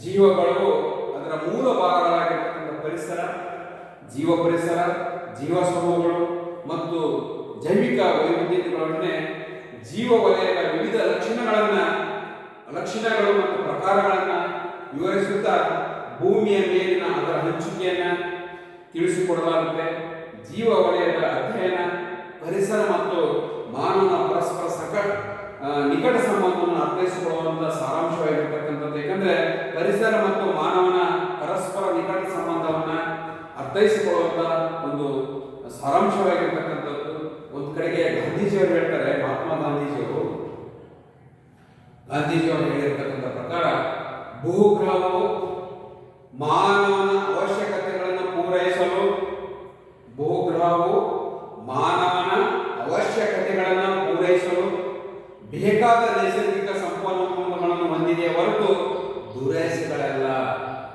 ಜೀವಗಳು ಅದರ ಮೂಲ ಭಾಗಗಳಾಗಿರ್ತಕ್ಕಂಥ ಪರಿಸರ, ಜೀವ ಪರಿಸರ, ಜೀವ ಸಮೂಹಗಳು ಮತ್ತು ಜೈವಿಕ ವೈವಿಧ್ಯತೆಗಳೊಡನೆ ಜೀವ ವಲಯದ ವಿವಿಧ ಲಕ್ಷಣಗಳು ಮತ್ತು ಪ್ರಕಾರಗಳನ್ನು ವಿವರಿಸುತ್ತಾ ಭೂಮಿಯ ಮೇಲಿನ ಅದರ ಹಂಚಿಕೆಯನ್ನು ತಿಳಿಸಿಕೊಡಲಾಗುತ್ತೆ. ಜೀವ ವಲಯದ ಅಧ್ಯಯನ, ಪರಿಸರ ಮತ್ತು ಮಾನವನ ಪರಸ್ಪರ ನಿಕಟ ಸಂಬಂಧವನ್ನು ಅರ್ಥೈಸಿಕೊಳ್ಳುವಂತಹ ಸಾರಾಂಶವಾಗಿರ್ತಕ್ಕಂಥದ್ದು. ಯಾಕಂದ್ರೆ ಪರಿಸರ ಮತ್ತು ಮಾನವನ ಪರಸ್ಪರ ನಿಕಟ ಸಂಬಂಧವನ್ನ ಅರ್ಥೈಸಿಕೊಳ್ಳುವಂತ ಒಂದು ಸಾರಾಂಶವಾಗಿರ್ತಕ್ಕಂಥದ್ದು. ಒಂದು ಕಡೆಗೆ ಗಾಂಧೀಜಿಯವರು ಹೇಳ್ತಾರೆ, ಮಹಾತ್ಮ ಗಾಂಧೀಜಿಯವರು ಹೇಳಿರ್ತಕ್ಕಂಥ ಪ್ರಕಾರ ಭೂಗ್ರಹವು ಮಾನವನ ಅವಶ್ಯಕತೆಗಳನ್ನು ಪೂರೈಸಲು ಬೇಕಾದ ನೈಸರ್ಗಿಕ ಸಂಪನ್ಮೂಲಗಳನ್ನು ಹೊಂದಿದೆಯೇ ಹೊರತು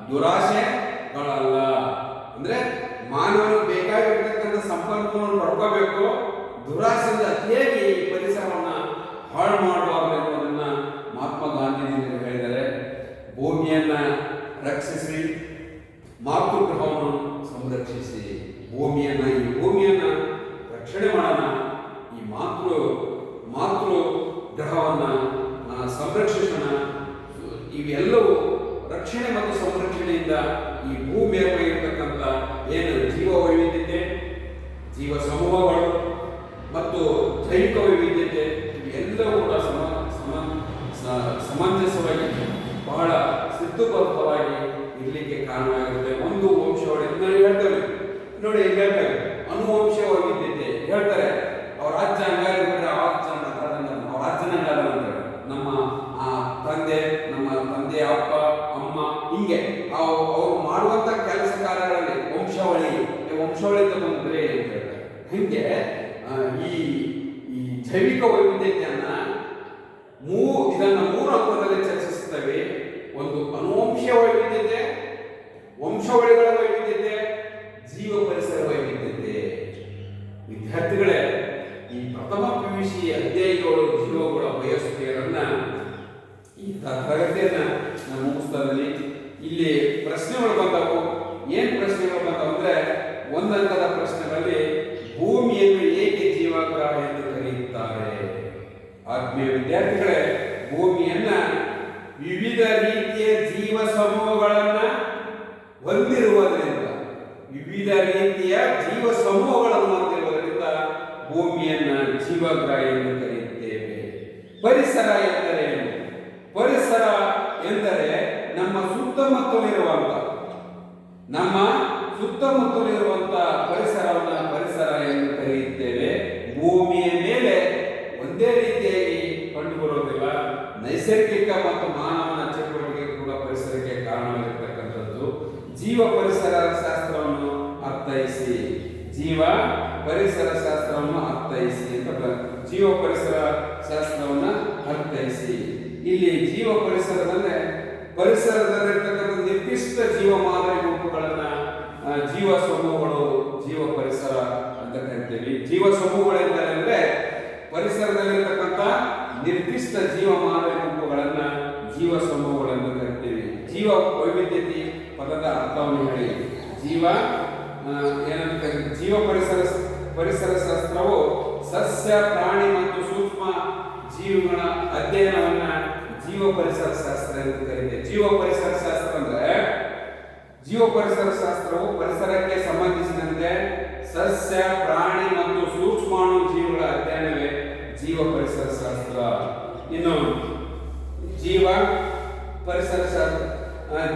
ದುರಾಸೆಗಳಲ್ಲ. ಅಂದ್ರೆ ಮಾನವನು ಬೇಕಾಗಿರ್ತಕ್ಕಂಥ ಸಂಪನ್ಮೂಲವನ್ನು ಪಡ್ಕೋಬೇಕು, ದುರಾಸೆಯಿಂದ ಅತಿಯಾಗಿ ಪರಿಸರವನ್ನು ಹಾಳು ಮಾಡಬಾರದು ಎನ್ನುವುದನ್ನು ಮಹಾತ್ಮ ಗಾಂಧೀಜಿಯವರು ಹೇಳಿದ್ದಾರೆ. ಭೂಮಿಯನ್ನ ರಕ್ಷಿಸಿ, ಮಾತೃಗ್ರಹವನ್ನು ಸಂರಕ್ಷಿಸಿ. ಈ ಭೂಮಿಯನ್ನ ರಕ್ಷಣೆ ಮಾಡೋಣ. ಈ ಮಾತೃ ಗ್ರಹವನ್ನು ಸಂರಕ್ಷಿಸೋಣ. ಇವೆಲ್ಲವೂ ರಕ್ಷಣೆ ಮತ್ತು ಸಂರಕ್ಷಣೆಯಿಂದ ಈ ಭೂಮಿಯ ಮೇಲೆ ಇರತಕ್ಕಂಥ ಏನು ಜೀವ ವೈವಿಧ್ಯತೆ, ಜೀವ ಸಮೂಹಗಳು ಮತ್ತು ಜೈವಿಕ ವೈವಿಧ್ಯತೆ ಇವೆಲ್ಲವೂ ಕೂಡ ಸಮಂಜಸವಾಗಿ ಬಹಳ ಸಿದ್ಧಬದ್ಧವಾಗಿ ಇರಲಿಕ್ಕೆ ಕಾರಣವಾಗಿರುತ್ತೆ. ಒಂದು ವಂಶವಾಡಿ ಹೇಳ್ತೇವೆ ನೋಡಿ, ಹೇಳ್ತೇವೆ ಅನುವಂಶ ವೈವಿಧ್ಯತೆ ಹೇಳ್ತಾರೆ. ಅವ್ರ ರಾಜ್ಯ ಹಂಗಾಗಿಬಿಟ್ರೆ ಅವ್ರ ರಾಜ್ಯನಂಗಾದ ನಮ್ಮ ತಂದೆ ಅಪ್ಪ ಅಮ್ಮ ಹಿಂಗೆ ಅವ್ರು ಮಾಡುವಂತ ಕೆಲಸ ಕಾರ್ಯಗಳಲ್ಲಿ ವಂಶಾವಳಿ ಬಂದ್ರೆ ಅಂತ ಹೇಳ್ತಾರೆ. ಹಿಂಗೆ ಈ ಜೈವಿಕ ವೈವಿಧ್ಯತೆಯನ್ನ ಇದನ್ನು ಮೂರು ಹಂತದಲ್ಲಿ ಚರ್ಚಿಸುತ್ತೇವೆ. ಒಂದು ಅನುವಂಶೀಯ ವೈವಿಧ್ಯತೆ, ವಂಶಾವಳಿಗಳ ವೈವಿಧ್ಯತೆ, ಜೀವ ಪರಿಸರ ವೈವಿಧ್ಯತೆ. ವಿದ್ಯಾರ್ಥಿಗಳೇ, ಈ ಪ್ರಥಮ PUC ಅಧ್ಯಾಯಗಳು ಜೀವಗಳ ಬಯೋಸ್ಫಿಯರನ್ನ ಈ ತರಗತಿಯನ್ನ ನಾನು ಮುಗಿಸ್ತಾ ಇದ್ದೀನಿ. ಇಲ್ಲಿ ಪ್ರಶ್ನೆಗಳು ಬಂದವು. ಏನ್ ಪ್ರಶ್ನೆಗಳು ಬಂದವು ಅಂದ್ರೆ, ಒಂದಂಕದ ಪ್ರಶ್ನೆಗಳಲ್ಲಿ ಭೂಮಿಯನ್ನು ಏಕೆ ಜೀವಗ್ರಹ ಎಂದು ಕರೆಯುತ್ತಾರೆ? ಆತ್ಮೀಯ ವಿದ್ಯಾರ್ಥಿಗಳೇ, ಭೂಮಿಯನ್ನ ವಿವಿಧ ರೀತಿಯ ಜೀವ ಸಮೂಹಗಳನ್ನ ಹೊಂದಿರುವುದರಿಂದ ಭೂಮಿಯನ್ನ ಜೀವಗ್ರಹ ಎಂದು ಕರೆಯುತ್ತೇವೆ. ಪರಿಸರ ಎಂದರೇನು? ಪರಿಸರ ಎಂದರೆ ನಮ್ಮ ಸುತ್ತಮುತ್ತಲಿರುವಂತ ಪರಿಸರವನ್ನು ಪರಿಸರ ಎಂದು ಕರೆಯುತ್ತೇವೆ. ಭೂಮಿಯ ಮೇಲೆ ಒಂದೇ ರೀತಿಯಾಗಿ ಕಂಡುಬರುವುದಿಲ್ಲ. ನೈಸರ್ಗಿಕ ಮತ್ತು ಮಾನವನ ಚಟುವಟಿಕೆ ಕೂಡ ಪರಿಸರಕ್ಕೆ ಕಾರಣವಾಗಿರ್ತಕ್ಕಂಥದ್ದು. ಜೀವ ಪರಿಸರ ಶಾಸ್ತ್ರವನ್ನು ಅರ್ಥೈಸಿ ಅಂತ ಜೀವ ಪರಿಸರ ಶಾಸ್ತ್ರವನ್ನು ಅರ್ಥೈಸಿ. ಇಲ್ಲಿ ಜೀವ ಪರಿಸರದಲ್ಲೇ ಪರಿಸರದಲ್ಲಿರ್ತಕ್ಕಂಥ ನಿರ್ದಿಷ್ಟ ಜೀವ ಮಾದರಿ ಗುಂಪುಗಳನ್ನ ಜೀವ ಸಮೂಹಗಳು, ಜೀವ ಪರಿಸರ ಅಂತ ಕರಿತೀವಿ. ಜೀವ ಸಮೂಹಗಳೆಂದರೆ ಪರಿಸರದಲ್ಲಿರ್ತಕ್ಕಂಥ ನಿರ್ದಿಷ್ಟ ಜೀವ ಮಾದರಿ ಗುಂಪುಗಳನ್ನ ಜೀವ ಸಮೂಹಗಳೆಂದು ಕರಿತೀವಿ. ಜೀವ ವೈವಿಧ್ಯತೆ ಪದದ ಅರ್ಥವನ್ನು ಹೇಳಿ. ಜೀವ ಪರಿಸರ ಶಾಸ್ತ್ರವು ಸಸ್ಯ, ಪ್ರಾಣಿ ಮತ್ತು ಸೂಕ್ಷ್ಮ ಜೀವಿಗಳ ಅಧ್ಯಯನವನ್ನ ಜೀವ ಪರಿಸರ ಶಾಸ್ತ್ರ ಎಂದು ಕರೀತೇವೆ. ಜೀವ ಪರಿಸರ ಶಾಸ್ತ್ರವು ಪರಿಸರಕ್ಕೆ ಸಂಬಂಧಿಸಿದಂತೆ ಸಸ್ಯ, ಪ್ರಾಣಿ ಮತ್ತು ಸೂಕ್ಷ್ಮಾಣು ಜೀವಿಗಳ ಅಧ್ಯಯನವೇ ಜೀವ ಪರಿಸರ ಶಾಸ್ತ್ರ. ಇನ್ನು ಜೀವ ಪರಿಸರ ಶಾಸ್ತ್ರ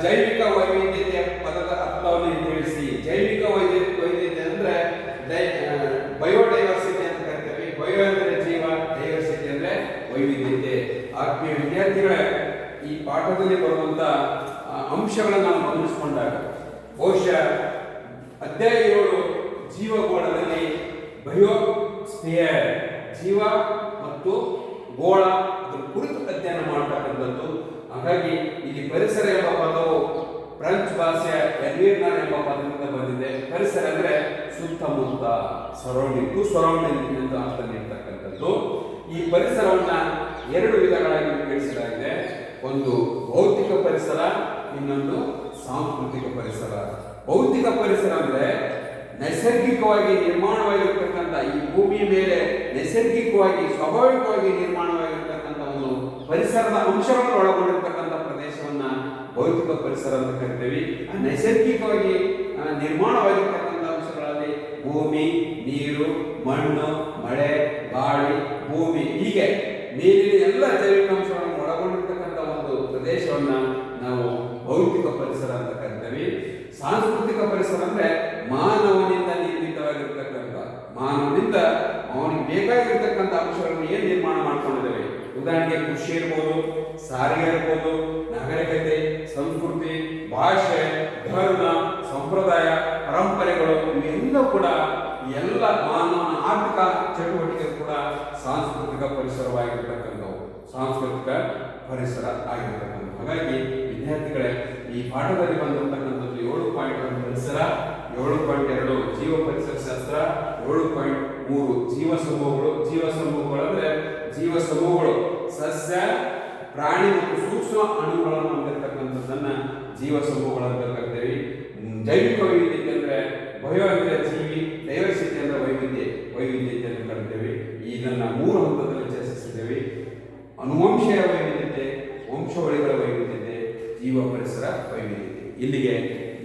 ಜೈವಿಕ ವೈವಿಧ್ಯತೆ ಪದದ ಅರ್ಥವನ್ನು ತಿಳಿಸಿ. ಜೈವಿಕ ವೈವಿಧ್ಯತೆ ಅಂದ್ರೆ ಬಯೋಡೈವರ್ಸಿಟಿ ಅಂತ ಕರಿತೇವೆ. ಬಯೋ ಅಂದ್ರೆ ಜೀವ, ಡೈವರ್ಸಿಟಿ ಅಂದ್ರೆ ವೈವಿಧ್ಯತೆ. ಆತ್ಮೀಯ ವಿದ್ಯಾರ್ಥಿಗಳೇ, ಈ ಪಾಠದಲ್ಲಿ ಬರುವಂತ ಅಂಶಗಳನ್ನು ನಾವು ಗಮನಿಸಿಕೊಂಡಾಗ ಬಹುಶಃ ಅಧ್ಯಾಯ 7 ಜೀವಗೋಳದಲ್ಲಿ ಬಯೋಸ್ಫಿಯರ್, ಜೀವ ಮತ್ತು ಗೋಳ ಕುರಿತು ಅಧ್ಯಯನ ಮಾಡತಕ್ಕಂಥದ್ದು. ಹಾಗಾಗಿ ಇಲ್ಲಿ ಪರಿಸರ ಎಂಬ ಪದವು ಫ್ರೆಂಚ್ ಭಾಷೆಯ ಎನ್ವಿರ್ನಾನ್ ಎಂಬ ಪದದಿಂದ ಬಂದಿದೆ. ಪರಿಸರ ಅಂದ್ರೆ ಸುತ್ತಮುತ್ತ, ಸರೌಂಡಿಂಗ್ ಎಂದು ಅರ್ಥ ನೀಡತಕ್ಕಂಥದ್ದು. ಈ ಪರಿಸರವನ್ನ 2 ವಿಧಗಳಾಗಿ ವಿಂಗಡಿಸಲಾಗಿದೆ. ಒಂದು ಭೌತಿಕ ಪರಿಸರ, ಇನ್ನೊಂದು ಸಾಂಸ್ಕೃತಿಕ ಪರಿಸರ. ಭೌತಿಕ ಪರಿಸರ ಅಂದ್ರೆ ನೈಸರ್ಗಿಕವಾಗಿ ನಿರ್ಮಾಣವಾಗಿರ್ತಕ್ಕಂಥ, ಈ ಭೂಮಿಯ ಮೇಲೆ ನೈಸರ್ಗಿಕವಾಗಿ ಸ್ವಾಭಾವಿಕವಾಗಿ ನಿರ್ಮಾಣವಾಗಿರ್ತಕ್ಕಂಥ ಒಂದು ಪರಿಸರದ ಅಂಶಗಳನ್ನು ಒಳಗೊಂಡಿರ್ತಕ್ಕಂಥ ಪ್ರದೇಶವನ್ನ ಭೌತಿಕ ಪರಿಸರ ಅಂತ ಕರಿತೇವೆ. ನೈಸರ್ಗಿಕವಾಗಿ ನಿರ್ಮಾಣವಾಗಿರ್ತಕ್ಕಂಥ ಅಂಶಗಳಲ್ಲಿ ಭೂಮಿ, ನೀರು, ಮಣ್ಣು, ಮಳೆ, ಗಾಳಿ, ಭೂಮಿ ಹೀಗೆ ನೀರಿನ ಎಲ್ಲ ಜೈವಿಕ ಅಂಶಗಳನ್ನು ಒಳಗೊಂಡಿರ್ತಕ್ಕಂಥ ಒಂದು ಪ್ರದೇಶವನ್ನ ನಾವು ಭೌತಿಕ ಪರಿಸರ ಅಂತ ಕರಿತೇವೆ. ಸಾಂಸ್ಕೃತಿಕ ಪರಿಸರ ಅಂದ್ರೆ ಮಾನವನಿಂದ ನಿರ್ಮಿತವಾಗಿರ್ತಕ್ಕಂಥ, ಮಾನವನಿಂದ ಅವನಿಗೆ ಬೇಕಾಗಿರ್ತಕ್ಕಂಥ ಅಂಶಗಳನ್ನು ಏನು ನಿರ್ಮಾಣ ಮಾಡ್ಕೊಂಡಿದ್ದೇವೆ. ಉದಾಹರಣೆಗೆ ಕೃಷಿ ಇರ್ಬೋದು, ಸಾರಿಗೆ ಇರ್ಬೋದು, ನಾಗರಿಕತೆ, ಸಂಸ್ಕೃತಿ, ಭಾಷೆ, ಧರ್ಮ, ಸಂಪ್ರದಾಯ, ಪರಂಪರೆಗಳು ಇವೆಲ್ಲ ಕೂಡ ಎಲ್ಲ ಮಾನವನ ಆರ್ಥಿಕ ಚಟುವಟಿಕೆ ಕೂಡ ಸಾಂಸ್ಕೃತಿಕ ಪರಿಸರವಾಗಿರ್ತಕ್ಕಂಥವು, ಸಾಂಸ್ಕೃತಿಕ ಪರಿಸರ ಆಗಿರ್ತಕ್ಕಂಥ. ಹಾಗಾಗಿ ವಿದ್ಯಾರ್ಥಿಗಳೇ, ಈ ಪಾಠದಲ್ಲಿ ಬಂದಿರತಕ್ಕಂಥದ್ದು 7.1 ಪರಿಸರ, 7.2 ಜೀವ ಪರಿಸರ ಶಾಸ್ತ್ರ, 7.3 ಜೀವ ಸಮೂಹಗಳು. ಜೀವ ಸಮೂಹಗಳಂದ್ರೆ ಜೀವ ಸಮೂಹಗಳು ಸಸ್ಯ, ಪ್ರಾಣಿ ಮತ್ತು ಸೂಕ್ಷ್ಮ ಅಣುಗಳನ್ನು ಹೊಂದಿರತಕ್ಕಂಥದ್ದನ್ನ ಜೀವ ಸಮೂಹಗಳಂತ ಕರಿತೇವೆ. ಜೈವಿಕ ವೈವಿಧ್ಯತೆ ಅಂದ್ರೆ ಬಯೋವಿಧ ಜೀವಿ, ಡೈವರ್ಸಿಟಿ ಅಂದ್ರೆ ವೈವಿಧ್ಯತೆ ಅಂತ ಕರಿತೇವೆ. ಇದನ್ನ 3 ಹಂತದಲ್ಲಿ ಚರ್ಚಿಸಿದ್ದೇವೆ. ಅನುವಂಶೀಯ ವೈವಿಧ್ಯತೆ, ವಂಶಾವಳಿಗಳ ವೈವಿಧ್ಯತೆ, ಜೀವ ಪರಿಸರ ವೈವಿಧ್ಯತೆ. ಇಲ್ಲಿಗೆ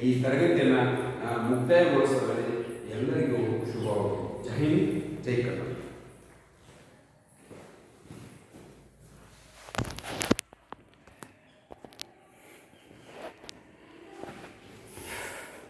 ಈ ತರಗತಿಯನ್ನು ಮುಕ್ತಾಯಗೊಳಿಸುವುದರಲ್ಲಿ ಎಲ್ಲರಿಗೂ ಶುಭವಾಗಲಿ. ಜೈ ಹಿಂದ್, ಜೈ ಕರ್ನಾಟಕ.